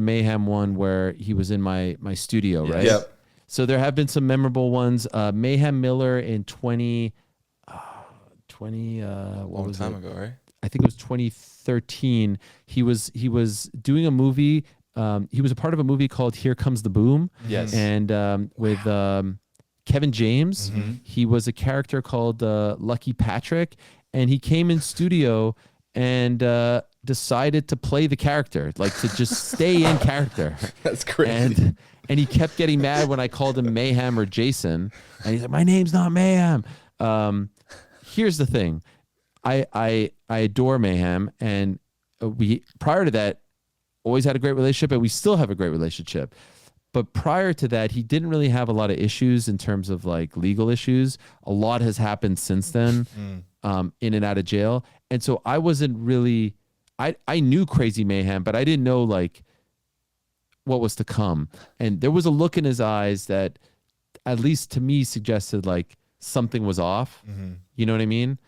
Mayhem one where he was in my studio, right? Yep. So there have been some memorable ones. Mayhem Miller in 20 long time ago, right? I think it was 2013. He was doing a movie. He was a part of a movie called Here Comes the Boom. Yes. And with Kevin James, he was a character called Lucky Patrick, and he came in studio and decided to play the character, like to just stay in character. That's crazy. And he kept getting mad when I called him Mayhem or Jason, and he's like, "My name's not Mayhem." Here's the thing. I adore Mayhem, and we prior to that always had a great relationship, and we still have a great relationship. But prior to that, he didn't really have a lot of issues in terms of like legal issues. A lot has happened since then, in and out of jail. And so I wasn't really, I knew Crazy Mayhem, but I didn't know like what was to come. And there was a look in his eyes that at least to me suggested like something was off. You know what I mean?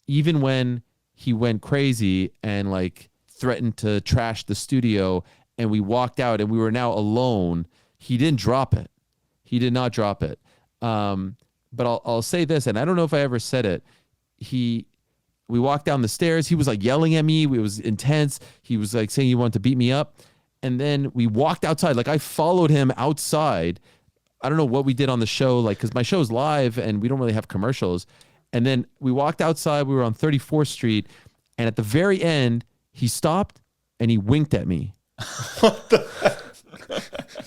Even when he went crazy and like threatened to trash the studio and we walked out and we were now alone, he didn't drop it. He did not drop it. But I'll say this, and I don't know if I ever said it. We walked down the stairs. He was like yelling at me. It was intense. He was like saying he wanted to beat me up. And then we walked outside. Like I followed him outside. I don't know what we did on the show, like, cause my show's live and we don't really have commercials. And then we walked outside. We were on 34th Street, and at the very end, he stopped and he winked at me. What the heck?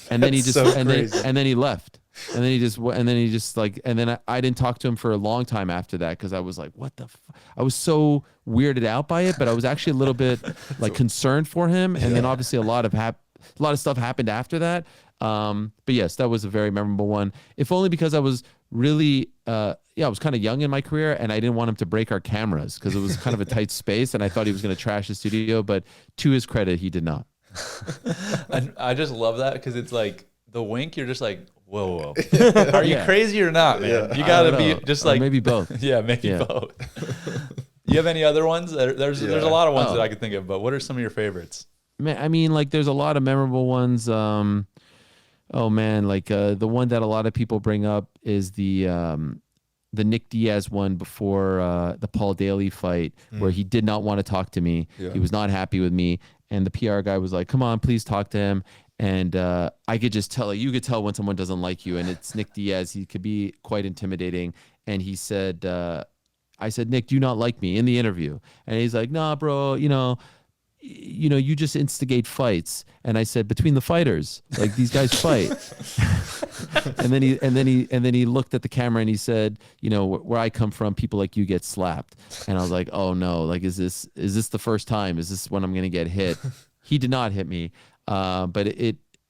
And then he just so and then he left. And then he just like, and then I didn't talk to him for a long time after that, because I was like, what the I was so weirded out by it, but I was actually a little bit like concerned for him. And then obviously a lot of stuff happened after that. But yes, that was a very memorable one. If only because I was really I was kind of young in my career, and I didn't want him to break our cameras because it was kind of a tight space, and I thought he was going to trash the studio, but to his credit, he did not. And I just love that, because it's like the wink, you're just like, whoa. Are you crazy or not, man? Yeah. You got to be just like, or maybe both. Yeah, maybe both. You have any other ones? There's a lot of ones that I could think of, but what are some of your favorites? Man, I mean, like there's a lot of memorable ones. Oh man, like the one that a lot of people bring up is the Nick Diaz one before the Paul Daly fight, where he did not want to talk to me. Yeah. He was not happy with me, and the PR guy was like, "Come on, please talk to him." And I could just tell, you could tell when someone doesn't like you, and it's Nick Diaz. He could be quite intimidating. And he said, I said, Nick, do you not like me in the interview? And he's like, nah, bro, you just instigate fights. And I said, between the fighters, like these guys fight. and then he looked at the camera and he said, where I come from, people like you get slapped. And I was like, oh no, like, is this the first time? Is this when I'm going to get hit? He did not hit me. But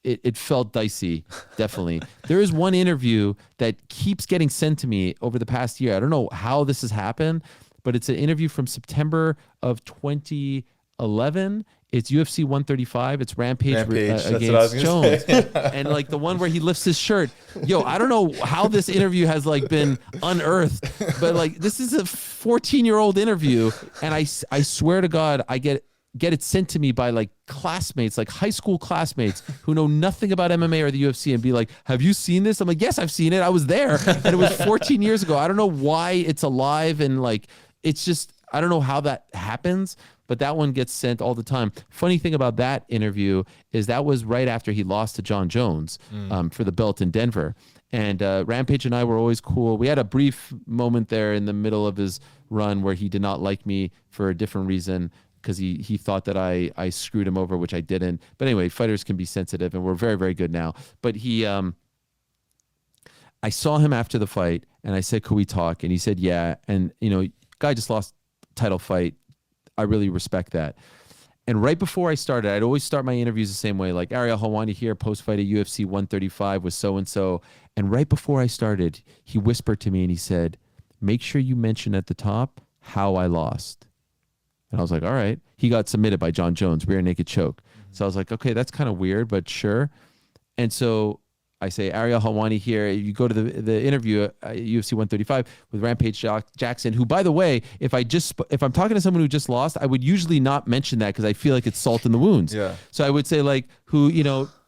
it felt dicey, definitely. There is one interview that keeps getting sent to me over the past year. I don't know how this has happened, but it's an interview from September of 2011. It's UFC 135. It's Rampage against Jones. And like the one where he lifts his shirt. Yo, I don't know how this interview has like been unearthed, but like this is a 14-year-old interview. And I swear to God, I get it sent to me by like classmates, like high school classmates who know nothing about MMA or the UFC and be like, have you seen this? I'm like, yes, I've seen it. I was there. And it was 14 years ago. I don't know why it's alive. And like, it's just, I don't know how that happens, but that one gets sent all the time. Funny thing about that interview is that was right after he lost to John Jones for the belt in Denver. And Rampage and I were always cool. We had a brief moment there in the middle of his run where he did not like me for a different reason, because he thought that I screwed him over, which I didn't. But anyway, fighters can be sensitive, and we're very, very good now. But I saw him after the fight, and I said, could we talk? And he said, yeah. And, guy just lost title fight. I really respect that. And right before I started, I'd always start my interviews the same way, like Ariel Helwani here, post-fight at UFC 135 with so-and-so. And right before I started, he whispered to me and he said, make sure you mention at the top how I lost. And I was like, all right. He got submitted by John Jones, rear naked choke. So I was like, okay, that's kind of weird, but sure. And so I say, Ariel Helwani here. You go to the interview at UFC 135 with Rampage Jackson, who, by the way, if I'm talking to someone who just lost, I would usually not mention that because I feel like it's salt in the wounds. Yeah. So I would say like, who,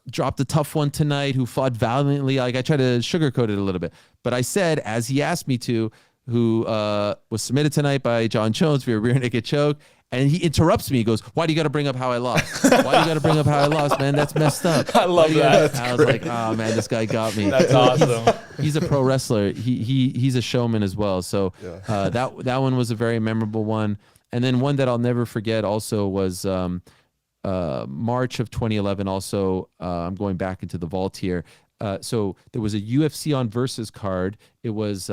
dropped a tough one tonight, who fought valiantly. Like I try to sugarcoat it a little bit. But I said, as he asked me to, who was submitted tonight by John Jones via rear naked choke. And he interrupts me. He goes, why do you got to bring up how I lost? Why do you got to bring up how I lost, man? That's messed up. I love that. I was like, oh, man, this guy got me. That's awesome. He's a pro wrestler. He's a showman as well. So that one was a very memorable one. And then one that I'll never forget also was March of 2011. Also, I'm going back into the vault here. So there was a UFC on Versus card. It was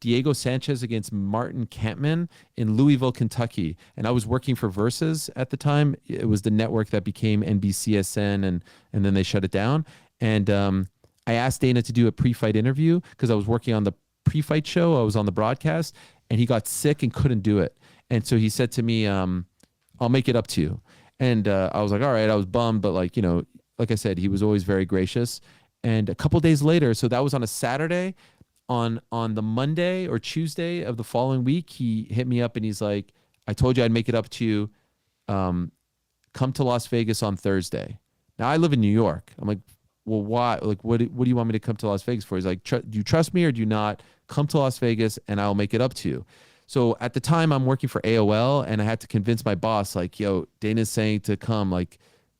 Diego Sanchez against Martin Kampmann in Louisville, Kentucky. And I was working for Versus at the time. It was the network that became NBCSN, and then they shut it down. And I asked Dana to do a pre-fight interview because I was working on the pre-fight show. I was on the broadcast, and he got sick and couldn't do it. And so he said to me, I'll make it up to you. And I was like, all right. I was bummed, but like I said, he was always very gracious. And a couple days later, so that was on a Saturday, on the Monday or Tuesday of the following week, he hit me up and he's like, I told you I'd make it up to you. Come to Las Vegas on Thursday. Now I live in New York. I'm like, well, why? Like, what do you want me to come to Las Vegas for? He's like, do you trust me or do you not? Come to Las Vegas and I'll make it up to you. So at the time I'm working for AOL and I had to convince my boss, like, yo, Dana's saying to come, like,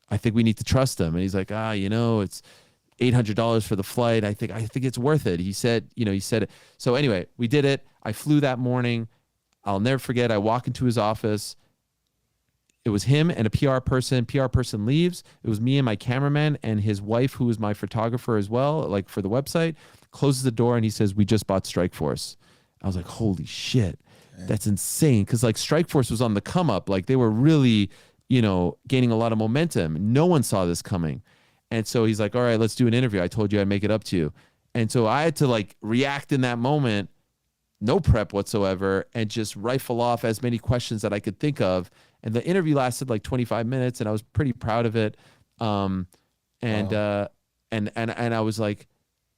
I think we need to trust him. And he's like, it's $800 for the flight. I think it's worth it. He said it. So anyway, we did it. I flew that morning. I'll never forget. I walk into his office. It was him and a PR person. PR person leaves. It was me and my cameraman and his wife, who was my photographer as well, like for the website, closes the door and he says, we just bought Strikeforce. I was like, holy shit, that's insane. Cause like Strikeforce was on the come up. Like they were really, gaining a lot of momentum. No one saw this coming. And so he's like, all right, let's do an interview. I told you I'd make it up to you. And so I had to like react in that moment, no prep whatsoever, and just rifle off as many questions that I could think of. And the interview lasted like 25 minutes and I was pretty proud of it. And I was like,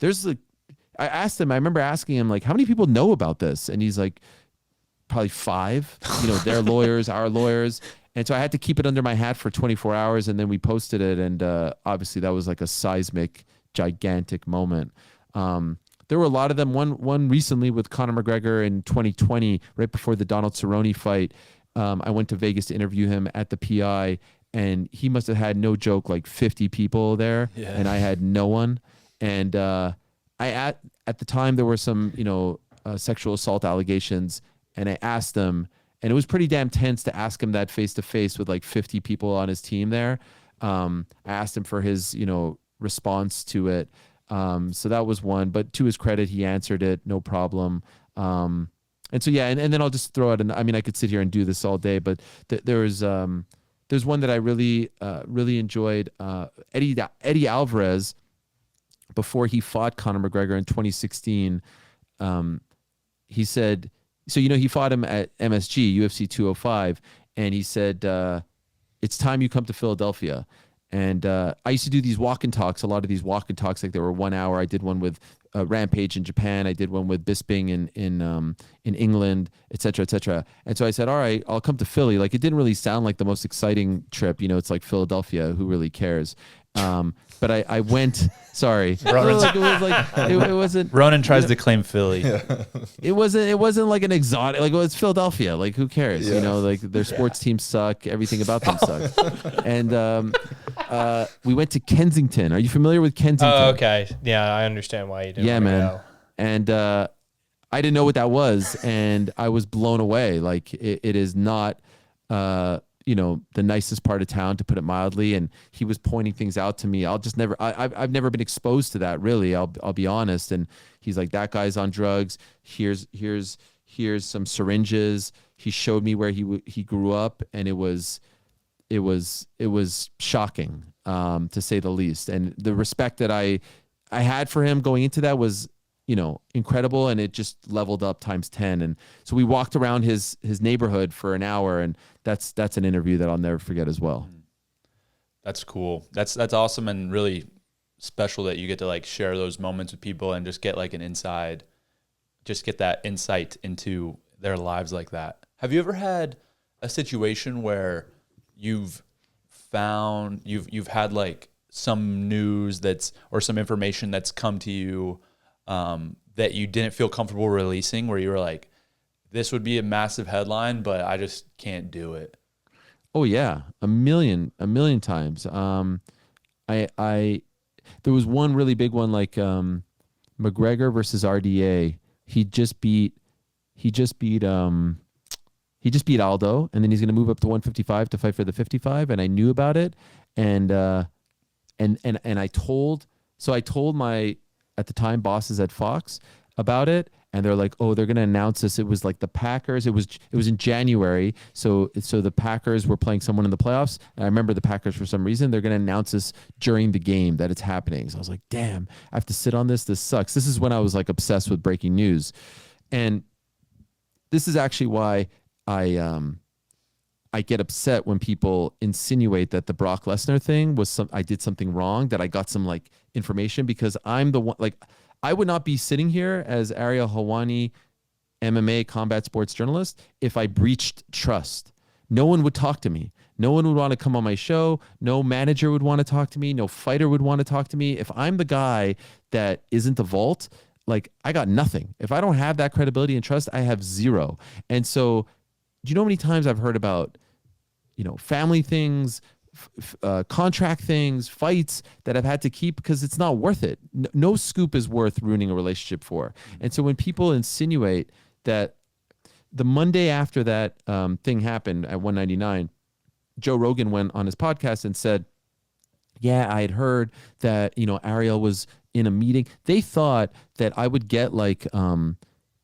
I asked him, I remember asking him like, how many people know about this? And he's like, probably 5, their lawyers, our lawyers. And so I had to keep it under my hat for 24 hours and then we posted it. And obviously that was like a seismic, gigantic moment. There were a lot of them. One recently with Conor McGregor in 2020, right before the Donald Cerrone fight. I went to Vegas to interview him at the PI and he must have had, no joke, like 50 people there. Yeah. And I had no one. And at the time there were some, sexual assault allegations. and I asked him, and it was pretty damn tense to ask him that face to face with like 50 people on his team there. I asked him for his, response to it. So that was one, but to his credit, he answered it, no problem. And so, yeah, and then I'll just throw out, I could sit here and do this all day, but there's one that I really enjoyed. Eddie Alvarez, before he fought Conor McGregor in 2016, he said, so, he fought him at MSG, UFC 205, and he said, it's time you come to Philadelphia. And I used to do these walk and talks, a lot of these walk and talks, like they were 1 hour. I did one with Rampage in Japan. I did one with Bisping in England, et cetera, et cetera. And so I said, all right, I'll come to Philly. Like, it didn't really sound like the most exciting trip. It's like Philadelphia. Who really cares? But I went, sorry. It wasn't. Ronan tries to claim Philly. Yeah. It wasn't like an exotic, like, well, it's Philadelphia. Like, who cares? Yeah. Like their sports teams suck. Everything about them sucks. And we went to Kensington. Are you familiar with Kensington? Oh, okay. Yeah, I understand why you didn't. Yeah, want to man. go. And I didn't know what that was, and I was blown away. Like, it is not, the nicest part of town, to put it mildly. And he was pointing things out to me. I've never been exposed to that, really. I'll be honest. And he's like, that guy's on drugs. Here's some syringes. He showed me where he grew up, and it was shocking, to say the least. And the respect that I had for him going into that was, incredible, and it just leveled up times 10. And so we walked around his neighborhood for an hour, and that's an interview that I'll never forget as well. That's cool. That's awesome, and really special that you get to like share those moments with people and just get like get that insight into their lives like that. Have you ever had a situation where you've had like some news or some information that's come to you that you didn't feel comfortable releasing, where you were like, this would be a massive headline, but I just can't do it? Oh yeah, a million times. There was one really big one, like McGregor versus RDA. He just beat Aldo, and then he's going to move up to 155 to fight for the 55. And I knew about it, and I told my, at the time, bosses at Fox about it, and they're like, oh, they're going to announce this. It was like the Packers. It was in January, so the Packers were playing someone in the playoffs. And I remember the Packers, for some reason, they're going to announce this during the game that it's happening. So I was like, damn, I have to sit on this. This sucks. This is when I was like obsessed with breaking news, and this is actually why I get upset when people insinuate that the Brock Lesnar thing was I did something wrong, that I got some like information, because I'm the one, like, I would not be sitting here as Ariel Helwani, MMA combat sports journalist, if I breached trust. No one would talk to me. No one would want to come on my show. No manager would want to talk to me. No fighter would want to talk to me. If I'm the guy that isn't the vault, like, I got nothing. If I don't have that credibility and trust, I have zero. And so, do you know how many times I've heard about, family things, contract things, fights that I've had to keep because it's not worth it. No scoop is worth ruining a relationship for. And so when people insinuate that the Monday after that thing happened at 199, Joe Rogan went on his podcast and said, yeah, I had heard that, Ariel was in a meeting. They thought that I would get like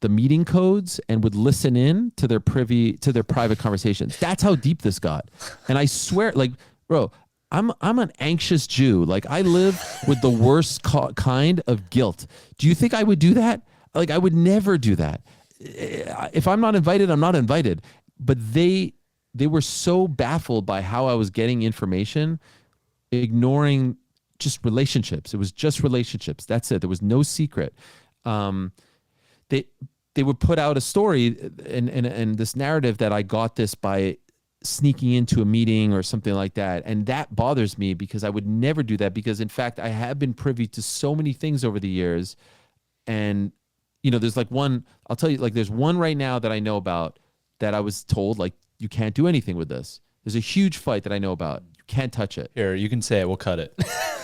the meeting codes and would listen in to their private conversations. That's how deep this got. And I swear, like, bro, I'm an anxious Jew. Like, I live with the worst kind of guilt. Do you think I would do that? Like, I would never do that. If I'm not invited, I'm not invited. But they were so baffled by how I was getting information, ignoring just relationships. It was just relationships. That's it. There was no secret. They would put out a story and this narrative that I got this by sneaking into a meeting or something like that. And that bothers me, because I would never do that, because in fact, I have been privy to so many things over the years. And, there's like one, I'll tell you, like, there's one right now that I know about that I was told, like, you can't do anything with this. There's a huge fight that I know about. You can't touch it. Here, you can say it. We'll cut it.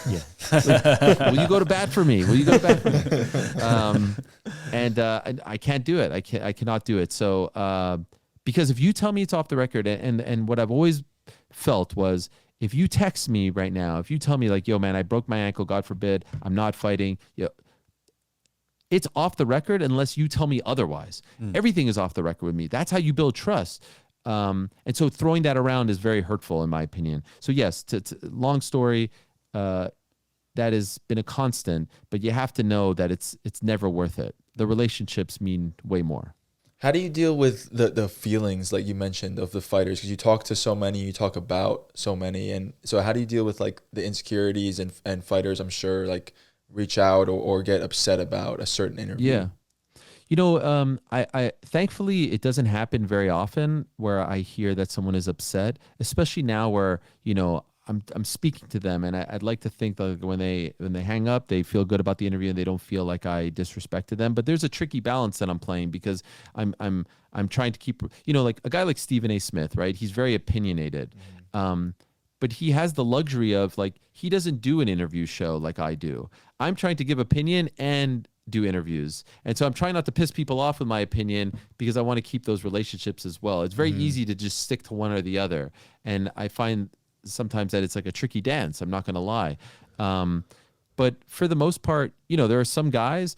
Yeah. Will you go to bat for me? Will you go to bat for me? and I can't do it. I cannot do it. So because if you tell me it's off the record, and what I've always felt was, if you text me right now, if you tell me like, yo man, I broke my ankle, God forbid, I'm not fighting, it's off the record unless you tell me otherwise. Everything is off the record with me. That's how you build trust. And so throwing that around is very hurtful in my opinion. So yes, long story, that has been a constant, but you have to know that it's never worth it. The relationships mean way more. How do you deal with the feelings like you mentioned of the fighters? Because you talk to so many, you talk about so many, and so how do you deal with like the insecurities and fighters? I'm sure like reach out or get upset about a certain interview. Yeah, I thankfully it doesn't happen very often where I hear that someone is upset, especially now where I'm speaking to them, and I'd like to think that when they hang up, they feel good about the interview and they don't feel like I disrespected them. But there's a tricky balance that I'm playing because I'm trying to keep, like a guy like Stephen A. Smith, right? He's very opinionated, but he has the luxury of like he doesn't do an interview show like I do. I'm trying to give opinion and do interviews, and so I'm trying not to piss people off with my opinion because I want to keep those relationships as well. It's very easy to just stick to one or the other, and I find sometimes that it's like a tricky dance. I'm not going to lie. But for the most part, there are some guys,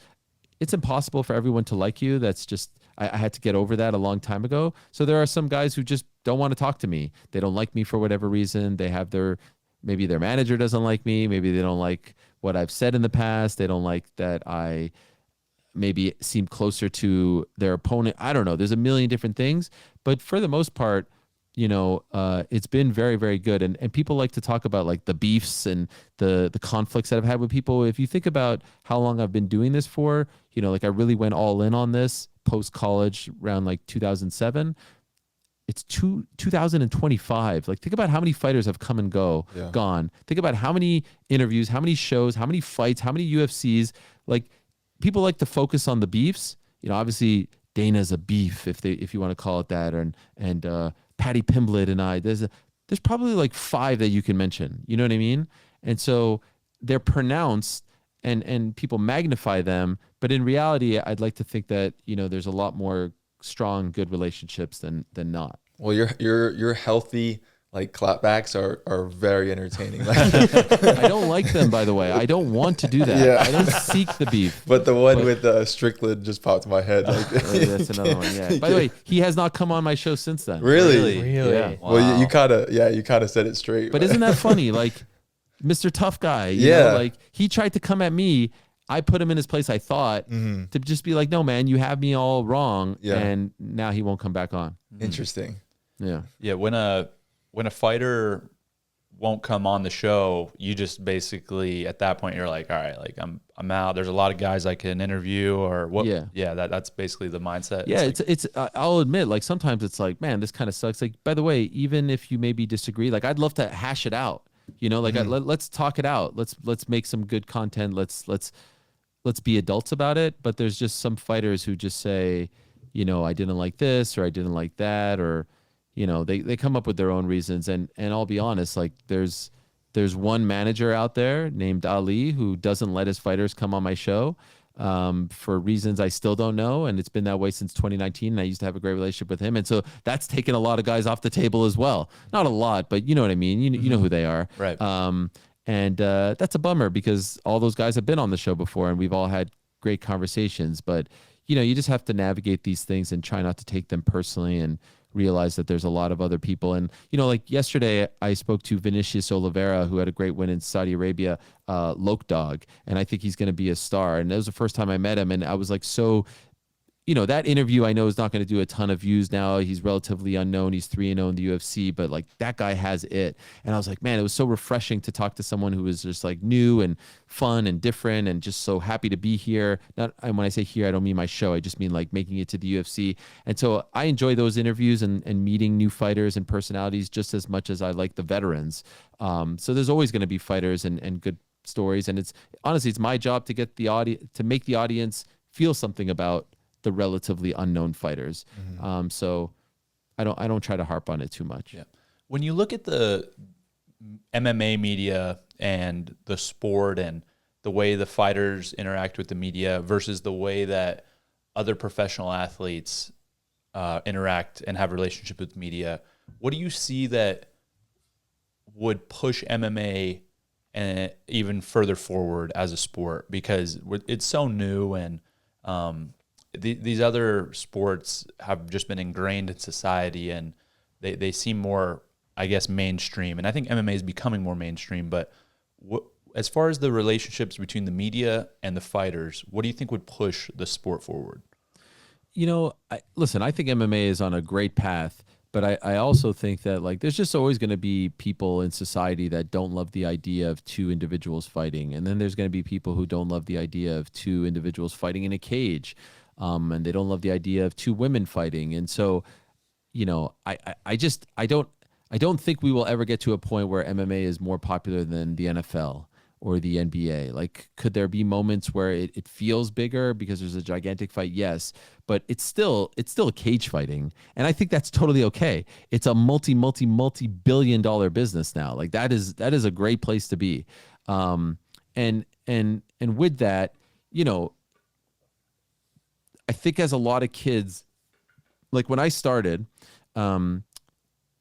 it's impossible for everyone to like you. That's just, I had to get over that a long time ago. So there are some guys who just don't want to talk to me. They don't like me for whatever reason. They have maybe their manager doesn't like me. Maybe they don't like what I've said in the past. They don't like that I maybe seem closer to their opponent. I don't know. There's a million different things, but for the most part, it's been very, very good. And people like to talk about like the beefs and the conflicts that I've had with people. If you think about how long I've been doing this for, like I really went all in on this post college around like 2007. It's 2025. Like think about how many fighters have come and gone. Think about how many interviews, how many shows, how many fights, how many UFCs. Like people like to focus on the beefs. Obviously Dana's a beef if you want to call it that, and Patty Pimblett and I, there's probably like 5 that you can mention. You know what I mean? And so they're pronounced and people magnify them. But in reality, I'd like to think that, there's a lot more strong, good relationships than not. Well, your healthy like clapbacks are very entertaining. I don't like them, by the way. I don't want to do that. Yeah. I don't seek the beef. But the one with Strickland just popped in my head. Like, that's another one. Yeah. By the way, he has not come on my show since then. Really? Yeah. Wow. Well, you kind of said it straight. But isn't that funny? Like Mr. Tough Guy. You know, like he tried to come at me. I put him in his place, I thought, to just be like, no, man, you have me all wrong. Yeah. And now he won't come back on. Interesting. Yeah. Yeah. When a fighter won't come on the show, you just basically at that point you're like, all right, like I'm out. There's a lot of guys I can interview or what. Yeah. That's basically the mindset. Yeah. It's I'll admit, like sometimes it's like, man, this kind of sucks. Like, by the way, even if you maybe disagree, like I'd love to hash it out, like let's talk it out. Let's make some good content. Let's be adults about it. But there's just some fighters who just say, I didn't like this or I didn't like that, or, they come up with their own reasons. And I'll be honest, like there's one manager out there named Ali who doesn't let his fighters come on my show for reasons I still don't know. And it's been that way since 2019. And I used to have a great relationship with him. And so that's taken a lot of guys off the table as well. Not a lot, but you know what I mean? You know who they are. Right. And that's a bummer because all those guys have been on the show before and we've all had great conversations. But, you just have to navigate these things and try not to take them personally and realize that there's a lot of other people. And, like yesterday I spoke to Vinicius Oliveira, who had a great win in Saudi Arabia, Loke Dog. And I think he's going to be a star. And that was the first time I met him. And I was like, so, that interview I know is not going to do a ton of views now. He's relatively unknown. He's 3-0 in the UFC, but like that guy has it. And I was like, man, it was so refreshing to talk to someone who was just like new and fun and different and just so happy to be here. And when I say here, I don't mean my show. I just mean like making it to the UFC. And so I enjoy those interviews and meeting new fighters and personalities just as much as I like the veterans. So there's always going to be fighters and good stories. And it's honestly, it's my job to get to make the audience feel something about the relatively unknown fighters. So I don't try to harp on it too much. Yeah. When you look at the MMA media and the sport and the way the fighters interact with the media versus the way that other professional athletes interact and have relationships with media, what do you see that would push MMA and even further forward as a sport? Because it's so new, and these other sports have just been ingrained in society, and they seem more, I guess, mainstream. And I think MMA is becoming more mainstream. But as far as the relationships between the media and the fighters, what do you think would push the sport forward? You know, listen, I think MMA is on a great path, but I also think that like there's just always going to be people in society that don't love the idea of two individuals fighting. And then there's going to be people who don't love the idea of two individuals fighting in a cage. And they don't love the idea of two women fighting. And so, you know, I don't think we will ever get to a point where MMA is more popular than the NFL or the NBA. Like, could there be moments where it feels bigger because there's a gigantic fight? Yes, but it's still cage fighting, and I think that's totally okay. It's a multi-billion-dollar business now. Like that is a great place to be, and with that, you know, I think as a lot of kids, like when I started, no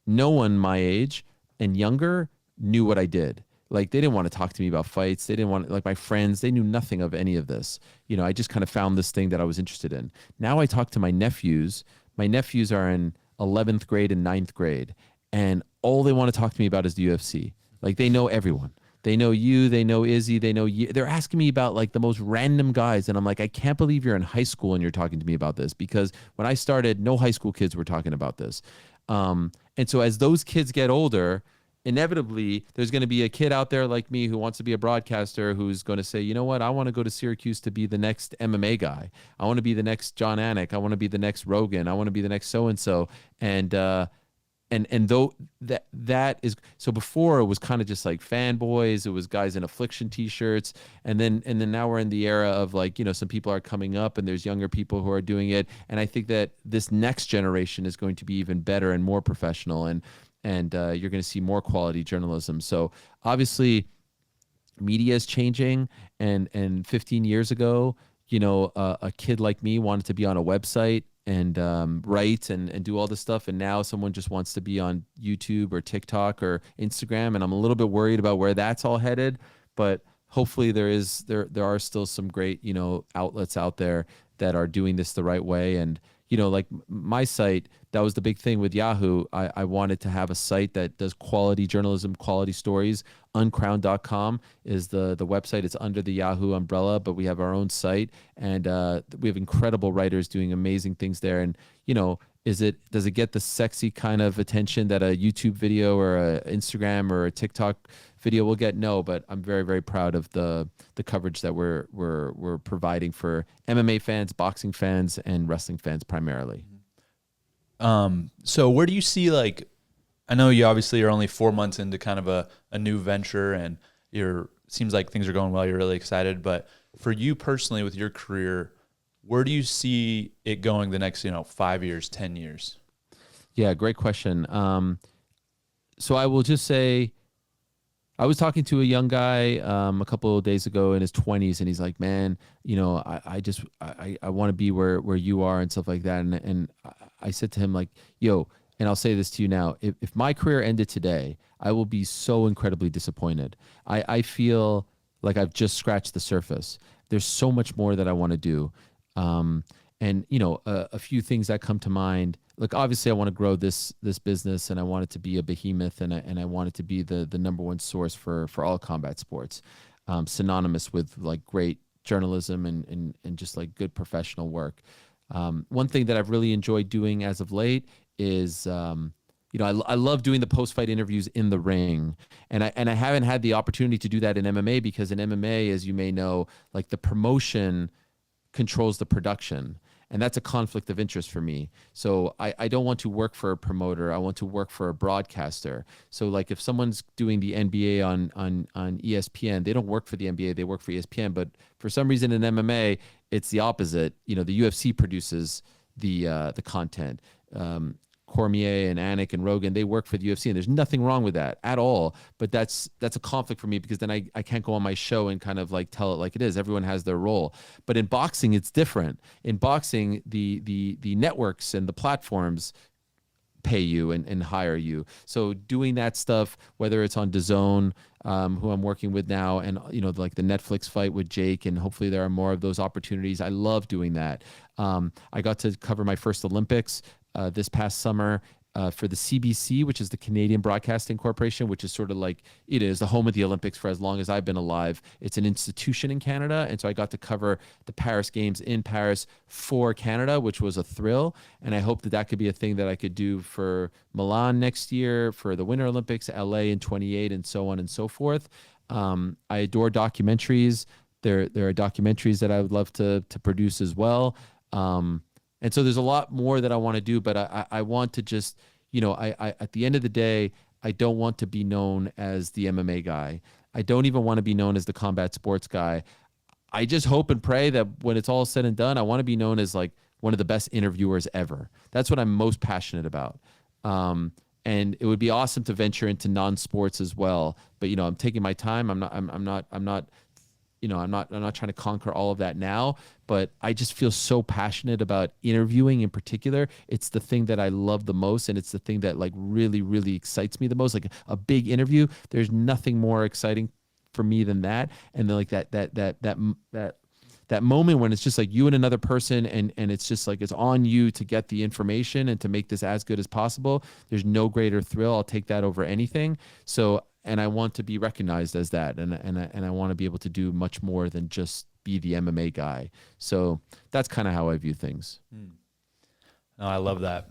one my age and younger knew what I did. Like they didn't want to talk to me about fights. They didn't want, like my friends, they knew nothing of any of this. You know, I just kind of found this thing that I was interested in. Now I talk to my nephews. My nephews are in 11th grade and 9th grade, and all they want to talk to me about is the UFC. Like they know everyone. They know you, they know Izzy, they know you. They're asking me about like the most random guys. And I'm like, I can't believe you're in high school and you're talking to me about this, because when I started, no high school kids were talking about this. And so as those kids get older, inevitably there's going to be a kid out there like me who wants to be a broadcaster, who's going to say, you know what, I want to go to Syracuse to be the next MMA guy. I want to be the next John Anik. I want to be the next Rogan. I want to be the next so-and-so. And though that is, so before it was kind of just like fanboys, it was guys in Affliction t-shirts. And then now we're in the era of like, you know, some people are coming up and there's younger people who are doing it. And I think that this next generation is going to be even better and more professional. And you're going to see more quality journalism. So obviously media is changing, and 15 years ago, you know, a kid like me wanted to be on a website and write and do all this stuff. And now someone just wants to be on YouTube or TikTok or Instagram. And I'm a little bit worried about where that's all headed, but hopefully there are still some great, you know, outlets out there that are doing this the right way. And, you know, like my site, that was the big thing with Yahoo. I wanted to have a site that does quality journalism, quality stories. Uncrowned.com is the website. It's under the Yahoo umbrella, but we have our own site, and we have incredible writers doing amazing things there. And, you know, does it get the sexy kind of attention that a YouTube video or a Instagram or a TikTok video will get? No, but I'm very, very proud of the coverage that we're providing for MMA fans, boxing fans, and wrestling fans primarily. So where do you see, like, I know you obviously are only 4 months into kind of a new venture, and seems like things are going well. You're really excited, but for you personally with your career, where do you see it going the next, 5 years, 10 years? Yeah, great question. So I will just say, I was talking to a young guy a couple of days ago in his 20s, and he's like, man, I want to be where you are and stuff like that. And I said to him, like, yo, and I'll say this to you now, if my career ended today, I will be so incredibly disappointed. I feel like I've just scratched the surface. There's so much more that I want to do. And a few things that come to mind. Look, obviously I want to grow this business, and I want it to be a behemoth, and I want it to be the number one source for all combat sports, synonymous with like great journalism and just like good professional work. One thing that I've really enjoyed doing as of late is, I love doing the post-fight interviews in the ring, and I haven't had the opportunity to do that in MMA, because in MMA, as you may know, like the promotion controls the production. And that's a conflict of interest for me. So I don't want to work for a promoter. I want to work for a broadcaster. So like if someone's doing the NBA on ESPN, they don't work for the NBA, they work for ESPN. But for some reason in MMA, it's the opposite. The UFC produces the content. Cormier and Anik and Rogan, they work for the UFC, and there's nothing wrong with that at all. But that's a conflict for me, because then I can't go on my show and kind of like tell it like it is. Everyone has their role. But in boxing, it's different. In boxing, the networks and the platforms pay you and hire you. So doing that stuff, whether it's on DAZN, who I'm working with now, and like the Netflix fight with Jake, and hopefully there are more of those opportunities. I love doing that. I got to cover my first Olympics this past summer for the CBC, which is the Canadian Broadcasting Corporation, which is sort of like, it is the home of the Olympics for as long as I've been alive. It's an institution in Canada. And so I got to cover the Paris Games in Paris for Canada, which was a thrill. And I hope that that could be a thing that I could do for Milan next year, for the Winter Olympics, LA in 28, and so on and so forth. I adore documentaries. There are documentaries that I would love to produce as well. And so there's a lot more that I want to do, but I want to just, I at the end of the day, I don't want to be known as the MMA guy. I don't even want to be known as the combat sports guy. I just hope and pray that when it's all said and done, I want to be known as like one of the best interviewers ever. That's what I'm most passionate about. And it would be awesome to venture into non-sports as well. But, I'm taking my time. I'm not trying to conquer all of that now, but I just feel so passionate about interviewing in particular. It's the thing that I love the most, and it's the thing that like really, really excites me the most. Like a big interview, there's nothing more exciting for me than that. And then like that moment when it's just like you and another person, and it's just like it's on you to get the information and to make this as good as possible. There's no greater thrill. I'll take that over anything. So, and I want to be recognized as that, and I want to be able to do much more than just be the MMA guy. So that's kind of how I view things. No, I love that.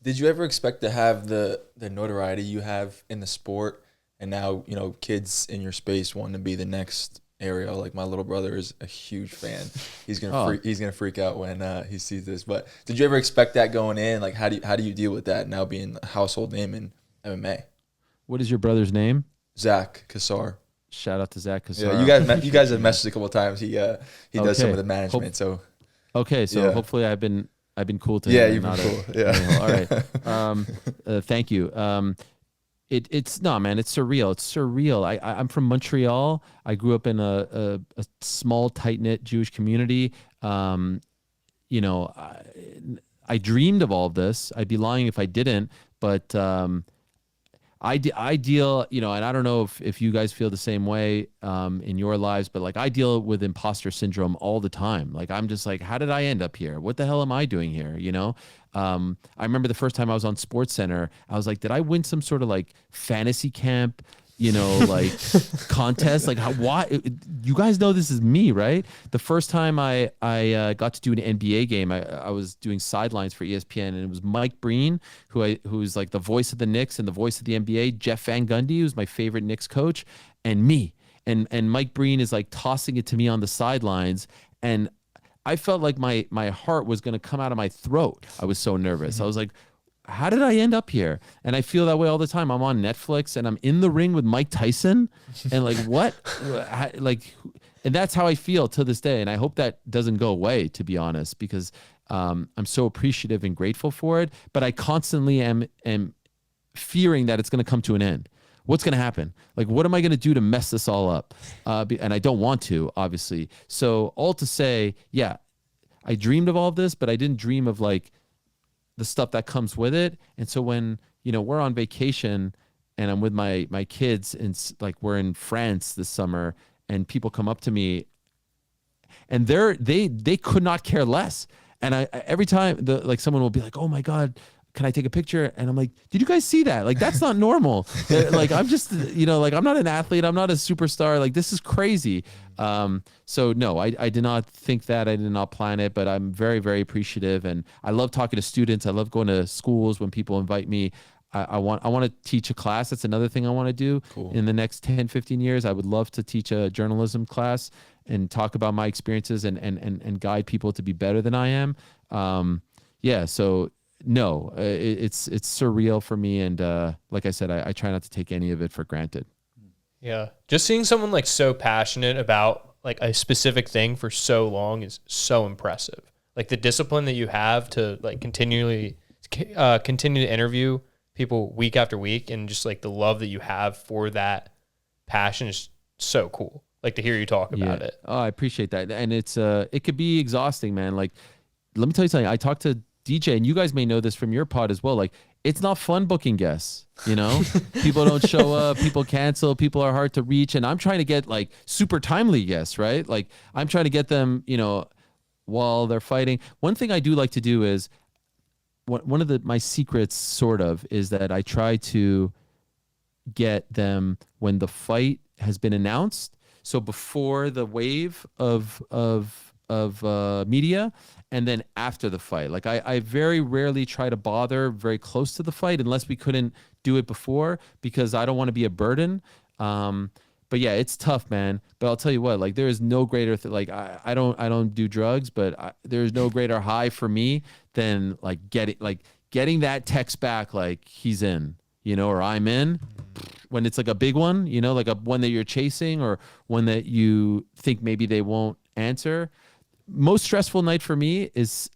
Did you ever expect to have the notoriety you have in the sport, and now kids in your space want to be the next Ariel? Like my little brother is a huge fan. He's gonna freak out when he sees this. But did you ever expect that going in? Like how do you deal with that now, being a household name in MMA? What is your brother's name? Zach Kassar. Shout out to Zach Kassar. Yeah, you guys have messaged a couple of times. He does some of the management. So hopefully I've been cool to him. Yeah, you've been cool. All right. Thank you. It's surreal. It's surreal. I'm from Montreal. I grew up in a small, tight-knit Jewish community. I dreamed of all of this. I'd be lying if I didn't, but I deal, and I don't know if you guys feel the same way in your lives, but like I deal with imposter syndrome all the time. Like I'm just like, how did I end up here? What the hell am I doing here? I remember the first time I was on SportsCenter, I was like, did I win some sort of like fantasy camp, like contest? Like why? You guys know this is me, right? The first time I got to do an NBA game, I was doing sidelines for ESPN, and it was Mike Breen, who's like the voice of the Knicks and the voice of the NBA, Jeff Van Gundy, who's my favorite Knicks coach, and me. And Mike Breen is like tossing it to me on the sidelines, and I felt like my heart was going to come out of my throat. I was so nervous. Mm-hmm. I was like, how did I end up here? And I feel that way all the time. I'm on Netflix and I'm in the ring with Mike Tyson, and like, what? And that's how I feel to this day. And I hope that doesn't go away, to be honest, because I'm so appreciative and grateful for it. But I constantly am fearing that it's going to come to an end. What's going to happen? Like, what am I going to do to mess this all up? And I don't want to, obviously. So all to say, yeah, I dreamed of all of this, but I didn't dream of like the stuff that comes with it. And so when, we're on vacation and I'm with my kids, and like we're in France this summer, and people come up to me and they could not care less. And I every time someone will be like, oh my God, can I take a picture? And I'm like, did you guys see that? Like, that's not normal. Like, I'm just, I'm not an athlete. I'm not a superstar. Like, this is crazy. So no, I did not think that. I did not plan it, but I'm very, very appreciative. And I love talking to students. I love going to schools when people invite me. I want to teach a class. That's another thing I want to do. Cool. In the next 10, 15 years. I would love to teach a journalism class and talk about my experiences and guide people to be better than I am. So no, it's surreal for me. And like I said, I try not to take any of it for granted. Yeah. Just seeing someone like so passionate about like a specific thing for so long is so impressive. Like the discipline that you have to like continually continue to interview people week after week, and just like the love that you have for that passion is so cool. Like to hear you talk about it. Oh, I appreciate that. And it's it could be exhausting, man. Like, let me tell you something. I talked to DJ, and you guys may know this from your pod as well. Like, it's not fun booking guests, you know? People don't show up, people cancel, people are hard to reach, and I'm trying to get like super timely guests, right? Like, I'm trying to get them, you know, while they're fighting. One thing I do like to do is one of my secrets sort of is that I try to get them when the fight has been announced. So before the wave of media, and then after the fight. Like I very rarely try to bother very close to the fight unless we couldn't do it before, because I don't want to be a burden. But yeah, it's tough, man. But I'll tell you what, like there is no greater like I don't do drugs, but there's no greater high for me than like getting that text back like he's in, you know, or I'm in. When it's like a big one, you know, like a one that you're chasing or one that you think maybe they won't answer. Most stressful night for me is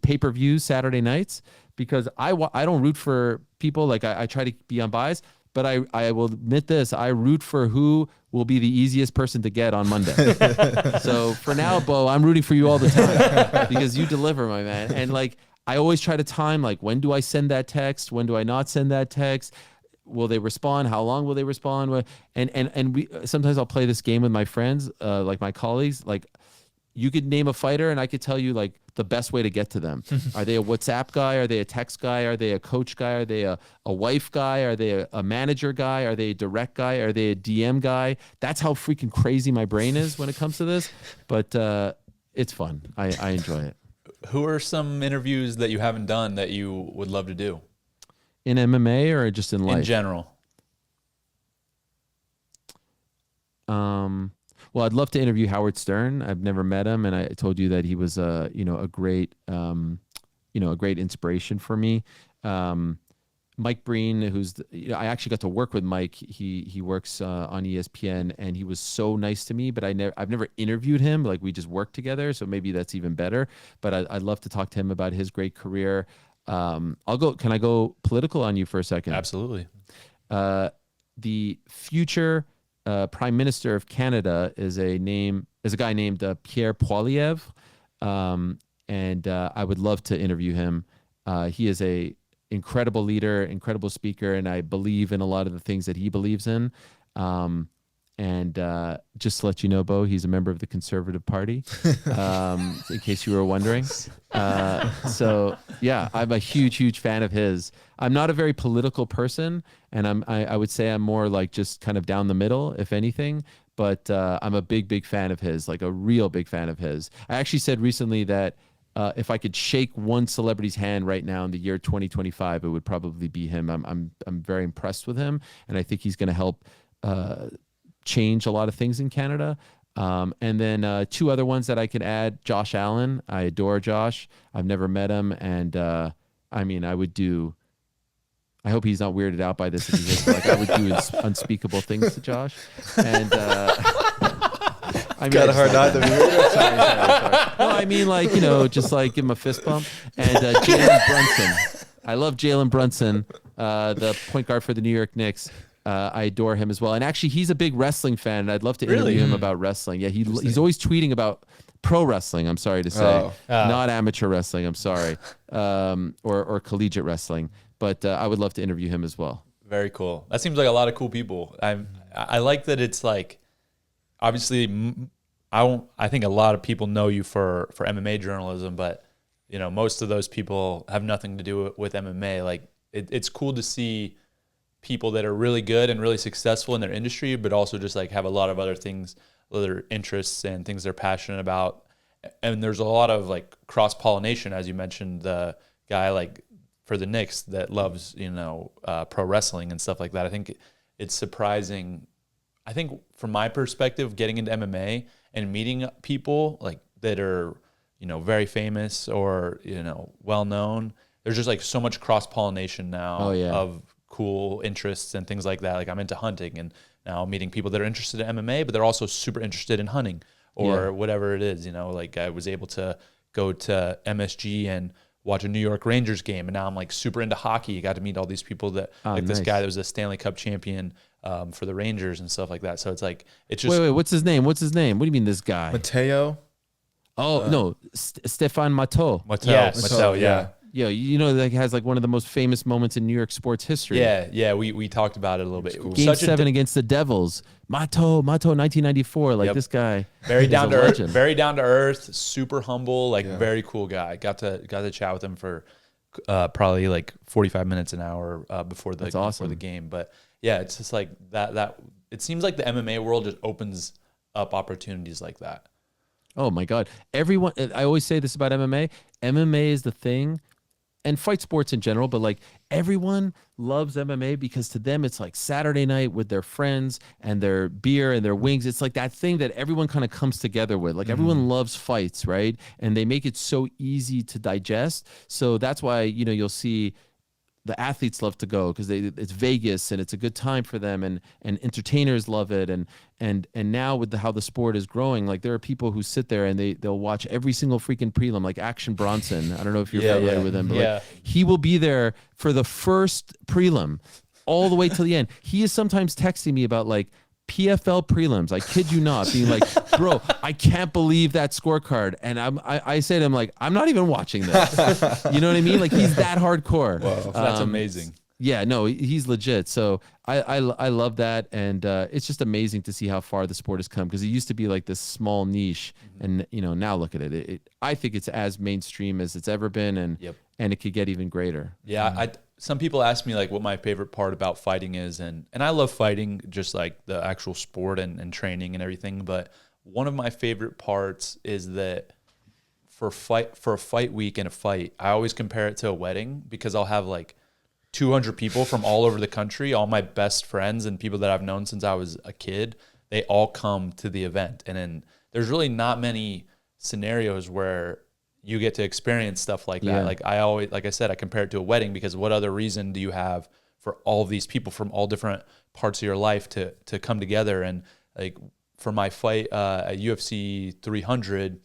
pay-per-view Saturday nights, because I don't root for people. Like I try to be unbiased, but I will admit this, I root for who will be the easiest person to get on Monday. So for now, Bo, I'm rooting for you all the time because you deliver, my man. And like, I always try to time, like, when do I send that text? When do I not send that text? Will they respond? How long will they respond? And we sometimes I'll play this game with my friends, like my colleagues. Like, you could name a fighter and I could tell you like the best way to get to them. Are they a WhatsApp guy? Are they a text guy? Are they a coach guy? Are they a wife guy? Are they a manager guy? Are they a direct guy? Are they a DM guy? That's how freaking crazy my brain is when it comes to this. But it's fun. I enjoy it. Who are some interviews that you haven't done that you would love to do? In MMA or just in life? In general. Well, I'd love to interview Howard Stern. I've never met him, and I told you that he was a great inspiration for me. Mike Breen, I actually got to work with Mike. He works on ESPN, and he was so nice to me. But I've never interviewed him. Like, we just worked together, so maybe that's even better. But I'd love to talk to him about his great career. Can I go political on you for a second? Absolutely. The future Prime Minister of Canada is a guy named Pierre Poilievre, and I would love to interview him. He is a incredible leader, incredible speaker, and I believe in a lot of the things that he believes in. And just to let you know, Bo, he's a member of the Conservative Party, in case you were wondering. So yeah, I'm a huge fan of his. I'm not a very political person, and I would say I'm more like just kind of down the middle, if anything. But I'm a big fan of his, like a real big fan of his. I actually said recently that if I could shake one celebrity's hand right now in the year 2025, it would probably be him. I'm very impressed with him, and I think he's going to help change a lot of things in Canada. And then two other ones that I could add: Josh Allen. I adore Josh. I've never met him, and I mean, I hope he's not weirded out by this. If he is, like, I would do unspeakable things to Josh. And I mean, got a hard night to be here. Sorry. No, I mean, like, just like give him a fist bump. And Jalen Brunson. I love Jalen Brunson, the point guard for the New York Knicks. I adore him as well. And actually, he's a big wrestling fan, and I'd love to interview him about wrestling. Yeah, he's always tweeting about pro wrestling, I'm sorry to say. Not amateur wrestling, I'm sorry. Or collegiate wrestling. But I would love to interview him as well. Very cool. That seems like a lot of cool people. I like that it's like, obviously, I think a lot of people know you for MMA journalism, but most of those people have nothing to do with MMA. Like, it's cool to see people that are really good and really successful in their industry, but also just like have a lot of other things, other interests and things they're passionate about. And there's a lot of like cross-pollination, as you mentioned, the guy like for the Knicks that loves, pro wrestling and stuff like that. I think it's surprising. I think from my perspective, getting into MMA and meeting people like that are, very famous or, well-known, there's just like so much cross-pollination now of cool interests and things like that. Like, I'm into hunting, and now I'm meeting people that are interested in MMA, but they're also super interested in hunting or whatever it is. Like, I was able to go to MSG and watch a New York Rangers game, and now I'm like super into hockey. Got to meet all these people that like this guy that was a Stanley Cup champion for the Rangers and stuff like that. So it's like it's just wait, what's his name? What do you mean this guy? Mateo. Oh no, Stefan Matteau. Matteau, yeah. Yeah, you know that has like one of the most famous moments in New York sports history. Yeah. We talked about it a little bit. Cool. Game 7 against the Devils. Matteau, 1994. Like this guy, very down to earth, super humble, like very cool guy. Got to chat with him for probably like 45 minutes, an hour before the game. But yeah, it's just like that. It seems like the MMA world just opens up opportunities like that. Oh my God. Everyone, I always say this about MMA. MMA is the thing, and fight sports in general, but like everyone loves MMA because to them it's like Saturday night with their friends and their beer and their wings. It's like that thing that everyone kind of comes together with. Like everyone loves fights, right? And they make it so easy to digest. So that's why, you know, you'll see the athletes love to go because it's Vegas and it's a good time for them, and entertainers love it, and now with how the sport is growing, like there are people who sit there and they'll watch every single freaking prelim, like Action Bronson. I don't know if you're familiar with him, but like, he will be there for the first prelim all the way till the end. He is sometimes texting me about like PFL prelims, I kid you not, being like, bro, I can't believe that scorecard. And I say to him, like, I'm not even watching this. You know what I mean? Like, he's that hardcore. Wow, that's amazing. Yeah, no, he's legit. So I love that. And it's just amazing to see how far the sport has come, because it used to be like this small niche. And, you know, now look at it. I think it's as mainstream as it's ever been. And it could get even greater. Yeah, some people ask me like what my favorite part about fighting is, and I love fighting, just like the actual sport and training and everything. But one of my favorite parts is that for a fight week and a fight, I always compare it to a wedding, because I'll have like 200 people from all over the country, all my best friends and people that I've known since I was a kid. They all come to the event, and then there's really not many scenarios where you get to experience stuff like that. Like I said, I compare it to a wedding, because what other reason do you have for all of these people from all different parts of your life to come together? And like for my fight at UFC 300,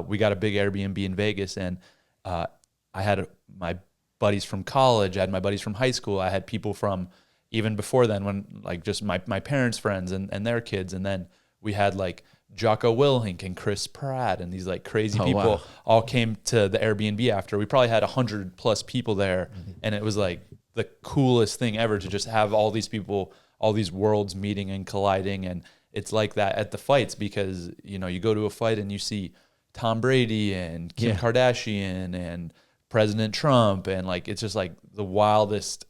we got a big Airbnb in Vegas, and I had my buddies from college, I had my buddies from high school, I had people from even before then, when like just my parents' friends and their kids, and then we had like Jocko Willink and Chris Pratt and these like crazy people all came to the Airbnb after. We probably had 100+ people there, and it was like the coolest thing ever to just have all these people, all these worlds meeting and colliding. And it's like that at the fights, because you know, you go to a fight and you see Tom Brady and Kim Kardashian and President Trump, and like it's just like the wildest.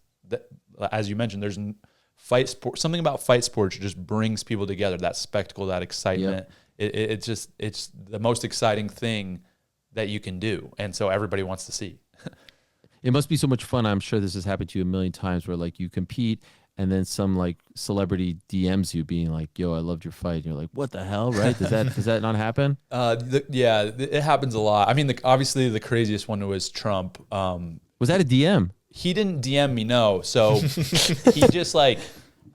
As you mentioned, there's fight sport, something about fight sports just brings people together. That spectacle, that excitement. It's the most exciting thing that you can do, and so everybody wants to see. It must be so much fun. I'm sure this has happened to you a million times, where like you compete and then some like celebrity DMs you being like, yo, I loved your fight. And you're like, what the hell, right? Does that not happen? It happens a lot. I mean, obviously the craziest one was Trump. Was that a DM? He didn't DM me, no. So he just like,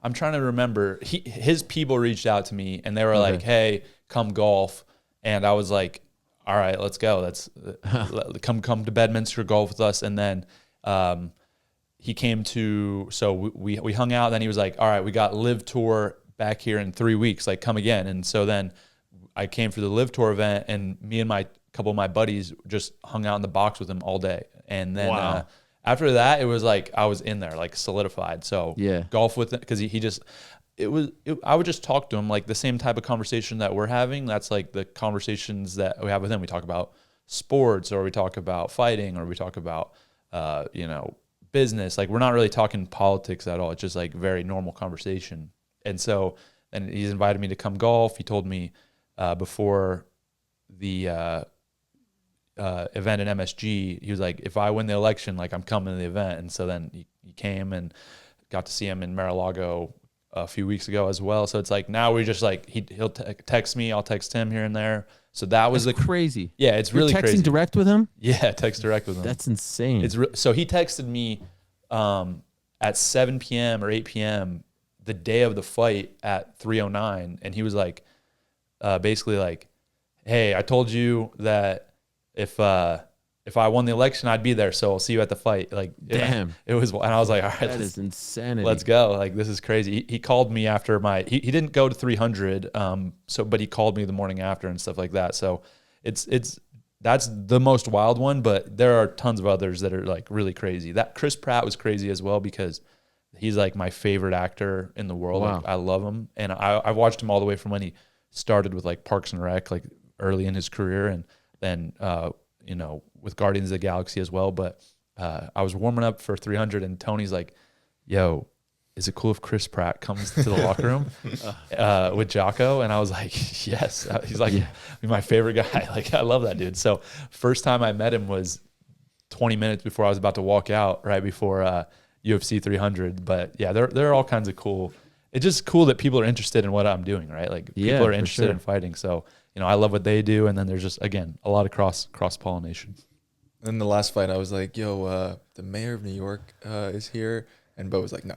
I'm trying to remember. His people reached out to me, and they were like, hey, come golf. And I was like, all right, let's go. Let's come to Bedminster, golf with us. And then he came to, so we hung out. Then he was like, all right, we got Live Tour back here in 3 weeks, like come again. And so then I came for the Live Tour event, and me and my couple of my buddies just hung out in the box with him all day. And then after that, it was like I was in there, like solidified. So golf with it, because I would just talk to him like the same type of conversation that we're having. That's like the conversations that we have with him. We talk about sports, or we talk about fighting, or we talk about business. Like we're not really talking politics at all. It's just like very normal conversation. And so then he's invited me to come golf. He told me before the event in MSG, he was like, if I win the election, like I'm coming to the event. And so then he came, and got to see him in Mar-a-Lago a few weeks ago as well. So it's like now we just like he'll text me, I'll text him here and there. So that was crazy. Yeah, it's really texting crazy. Direct with him? Yeah, text direct with him. That's insane. So he texted me at 7 p.m. or 8 p.m. the day of the fight at 3:09, and he was like, basically like, hey, I told you that if if I won the election, I'd be there. So I'll see you at the fight. Like, Damn. it was, and I was like, all right, That is insanity. let's go. Like, this is crazy. He called me after he didn't go to 300. But he called me the morning after and stuff like that. So that's the most wild one, but there are tons of others that are like really crazy. That Chris Pratt was crazy as well because he's like my favorite actor in the world. Wow. Like, I love him. And I watched him all the way from when he started with like Parks and Rec, like early in his career. And then, with Guardians of the Galaxy as well. But I was warming up for 300 and Tony's like, yo, is it cool if Chris Pratt comes to the locker room with Jocko? And I was like, yes. He's like, my favorite guy. Like, I love that dude. So first time I met him was 20 minutes before I was about to walk out, right before UFC 300. But yeah, there are all kinds of cool. It's just cool that people are interested in what I'm doing, right? Like people are interested in fighting. So, I love what they do. And then there's just, again, a lot of cross-pollination. In the last fight, I was like, yo, the mayor of New York is here. And Bo was like, no.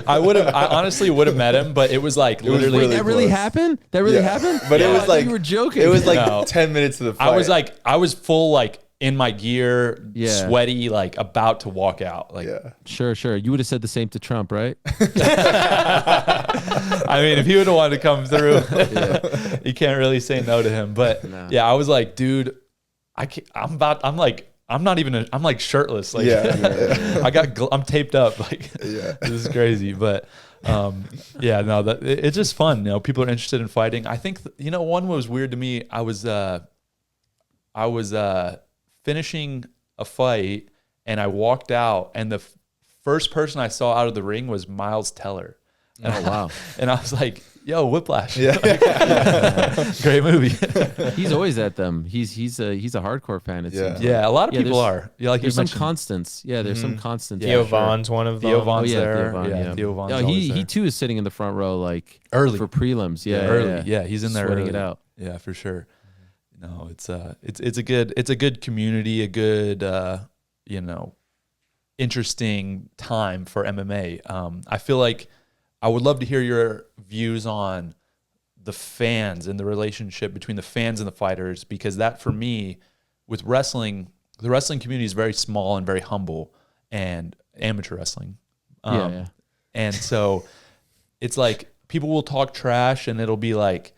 I honestly would have met him, but it was like literally. really that really close. happened? That really happened? But it was I thought like, you were joking. It was like No. 10 minutes to the fight. I was full like in my gear, Yeah. sweaty, like about to walk out. Like, yeah. Sure. You would have said the same to Trump, right? I mean, if he would have wanted to come through, you can't really say no to him. But yeah, I was like, dude, I'm like shirtless. Like, I'm taped up. Like, this is crazy. But it's just fun. People are interested in fighting. I think, one was weird to me. I was finishing a fight and I walked out and the first person I saw out of the ring was Miles Teller. And wow. And I was like, yo, Whiplash. Yeah. Great movie. He's always at them. He's a hardcore fan. It seems like. Yeah, a lot of people are. Yeah, like you There's some mentioned. constants. Yeah, there's some constants. Theo for sure. Vaughn's one of them. Theo Vaughn's Theo there. Vaughn, Yeah, Theo Vaughn's No, always he there. too is sitting in the front row like Early. for prelims. Yeah, early. Yeah, he's in there sweating early. it out. Yeah, for sure. No, it's a good community, a good interesting time for MMA. I feel like I would love to hear your views on the fans and the relationship between the fans and the fighters, because that for me, with wrestling, the wrestling community is very small and very humble, and amateur wrestling. And so it's like people will talk trash and it'll be like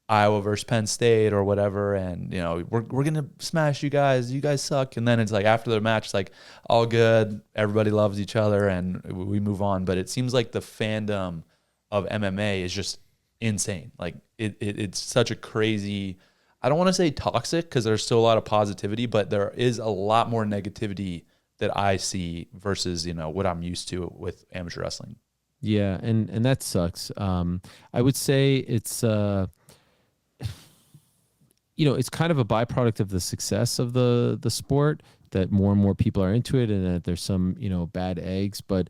Iowa versus Penn State or whatever, and we're gonna smash you guys suck, and then it's like after the match it's like all good, everybody loves each other and we move on. But it seems like the fandom of MMA is just insane. Like it's such a crazy, I don't want to say toxic because there's still a lot of positivity, but there is a lot more negativity that I see versus what I'm used to with amateur wrestling. Yeah, and that sucks. I would say it's it's kind of a byproduct of the success of the sport that more and more people are into it, and that there's some bad eggs. But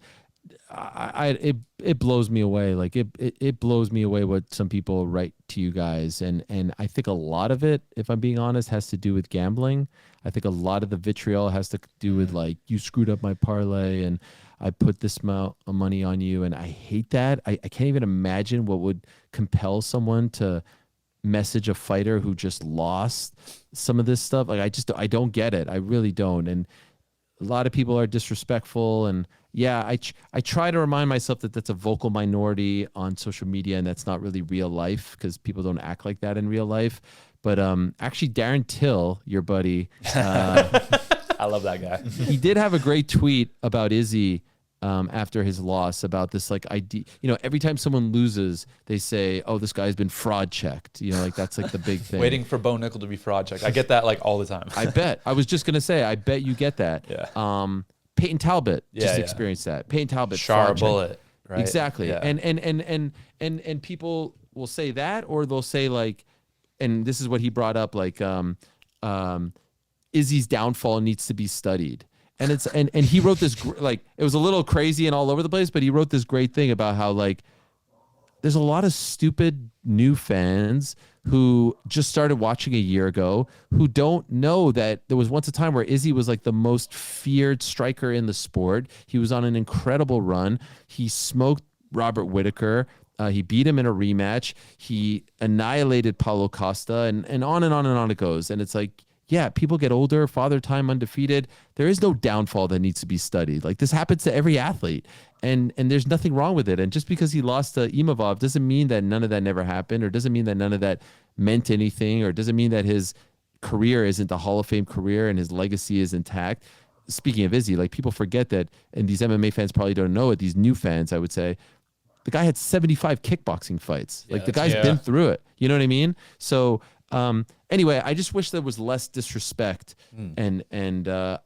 it blows me away. Like it blows me away what some people write to you guys, and I think a lot of it, if I'm being honest, has to do with gambling. I think a lot of the vitriol has to do with like, you screwed up my parlay and I put this amount of money on you, and I hate that. I can't even imagine what would compel someone to message a fighter who just lost some of this stuff. Like I don't get it. I really don't. And a lot of people are disrespectful, and I try to remind myself that that's a vocal minority on social media, and that's not really real life because people don't act like that in real life. But actually, Darren Till, your buddy, I love that guy. he did have a great tweet about Izzy after his loss, about this like idea. Every time someone loses, they say, "Oh, this guy's been fraud checked." Like that's like the big thing. Waiting for Bo Nickal to be fraud checked. I get that like all the time. I bet. I was just gonna say, I bet you get that. Yeah. Peyton Talbot just Yeah. experienced that. Peyton Talbot, Sharp fraud check. bullet. Right? Exactly. Yeah. And people will say that, or they'll say like, and this is what he brought up, like Izzy's downfall needs to be studied. And it's and he wrote this like, it was a little crazy and all over the place, but he wrote this great thing about how like there's a lot of stupid new fans who just started watching a year ago who don't know that there was once a time where Izzy was like the most feared striker in the sport. He was on an incredible run. He smoked Robert Whittaker. He beat him in a rematch. He annihilated Paulo Costa, and on and on and on it goes. And it's like, yeah, people get older, father time undefeated. There is no downfall that needs to be studied. Like this happens to every athlete, and there's nothing wrong with it. And just because he lost to Imavov doesn't mean that none of that never happened, or doesn't mean that none of that meant anything, or doesn't mean that his career isn't a Hall of Fame career and his legacy is intact. Speaking of Izzy, like people forget that, and these MMA fans probably don't know it, these new fans, I would say, the guy had 75 kickboxing fights. Like the guy's been through it. You know what I mean? So anyway, I just wish there was less disrespect, and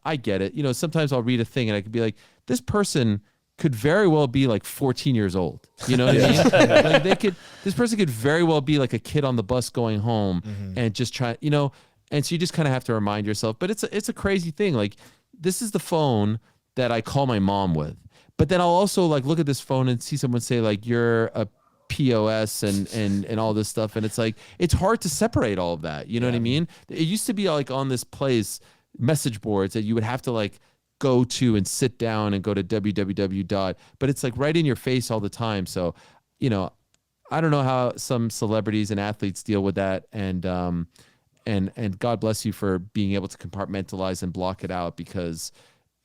I get it. You know, sometimes I'll read a thing and I could be like, this person could very well be like 14 years old. You know what I mean? Like this person could very well be like a kid on the bus going home and just try, you know, and so you just kind of have to remind yourself. But it's a crazy thing. Like this is the phone that I call my mom with. But then I'll also like look at this phone and see someone say like, you're a POS and all this stuff. And it's like, it's hard to separate all of that. You know what I mean? It used to be like on this place, message boards that you would have to like go to and sit down and go to www. But it's like right in your face all the time. So, you know, I don't know how some celebrities and athletes deal with that. And God bless you for being able to compartmentalize and block it out, because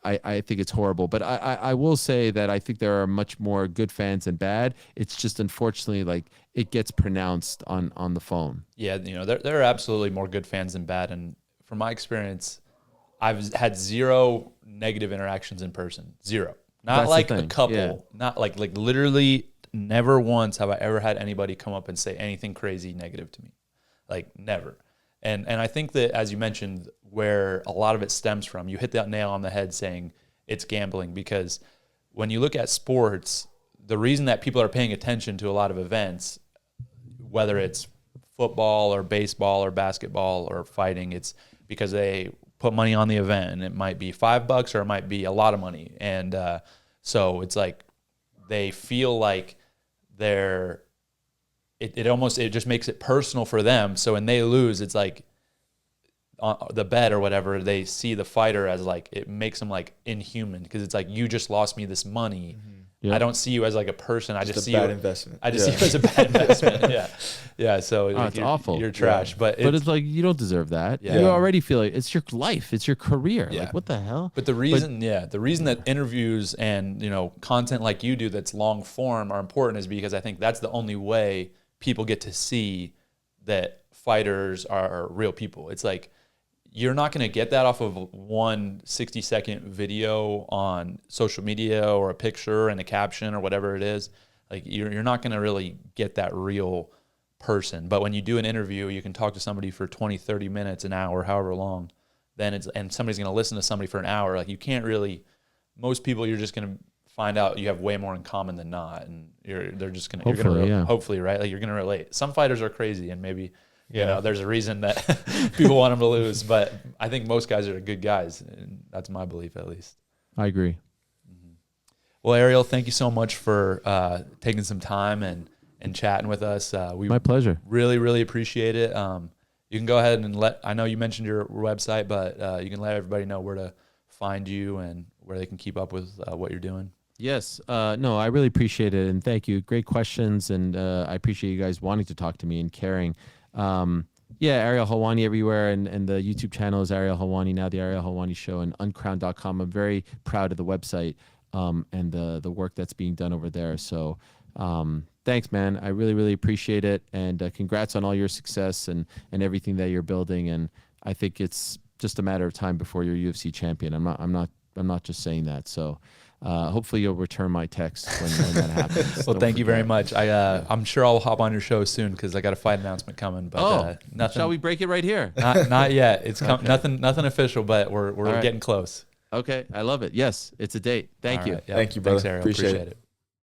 I think it's horrible. But I will say that I think there are much more good fans than bad. It's just unfortunately like it gets pronounced on the phone. Yeah, you know, there are absolutely more good fans than bad. And from my experience, I've had zero negative interactions in person. Zero. Not That's like the a thing. couple. Yeah. Not like literally never once have I ever had anybody come up and say anything crazy negative to me. Like never. And I think that, as you mentioned, where a lot of it stems from, you hit that nail on the head saying it's gambling, because when you look at sports, the reason that people are paying attention to a lot of events, whether it's football or baseball or basketball or fighting, it's because they put money on the event, and it might be $5 or it might be a lot of money. And so it's like they feel like it just makes it personal for them. So when they lose, it's like the bet or whatever, they see the fighter as like, it makes them like inhuman, because it's like, you just lost me this money. I don't see you as like a person. I just see bad you investment. I just see you as a bad investment. Yeah. So like, It's awful. You're trash. But it's like, you don't deserve that. Yeah. You already feel like it's your life. It's your career. Yeah. Like what the hell? But the reason that interviews and, you know, content like you do that's long form are important is because I think that's the only way people get to see that fighters are real people. It's like, you're not going to get that off of one 60-second video on social media or a picture and a caption or whatever it is. Like you're not going to really get that real person. But when you do an interview, you can talk to somebody for 20, 30 minutes, an hour, however long, and somebody's going to listen to somebody for an hour. Like you can't really, most people, you're just going to find out you have way more in common than not. And they're just going to, hopefully, right? Like you're going to relate. Some fighters are crazy, and maybe, you know, there's a reason that people want them to lose, but I think most guys are good guys. And that's my belief, at least. I agree. Well, Ariel, thank you so much for taking some time and chatting with us. My pleasure. Really, really appreciate it. You can go ahead and I know you mentioned your website, but you can let everybody know where to find you and where they can keep up with what you're doing. Yes. No, I really appreciate it. And thank you. Great questions. And I appreciate you guys wanting to talk to me and caring. Ariel Helwani everywhere. And the YouTube channel is Ariel Helwani, now the Ariel Helwani Show, and uncrowned.com. I'm very proud of the website and the work that's being done over there. So thanks, man. I really, really appreciate it. And congrats on all your success and everything that you're building. And I think it's just a matter of time before you're UFC champion. I'm not just saying that. So hopefully you'll return my text when that happens. Well, thank you very much. I'm sure I'll hop on your show soon because I got a fight announcement coming. But nothing. Shall we break it right here? Not yet. It's nothing official, but we're getting close. Okay, I love it. Yes, it's a date. Thank you. Right. Yeah. Thank you, brother. Thanks, Ariel. Appreciate it. it.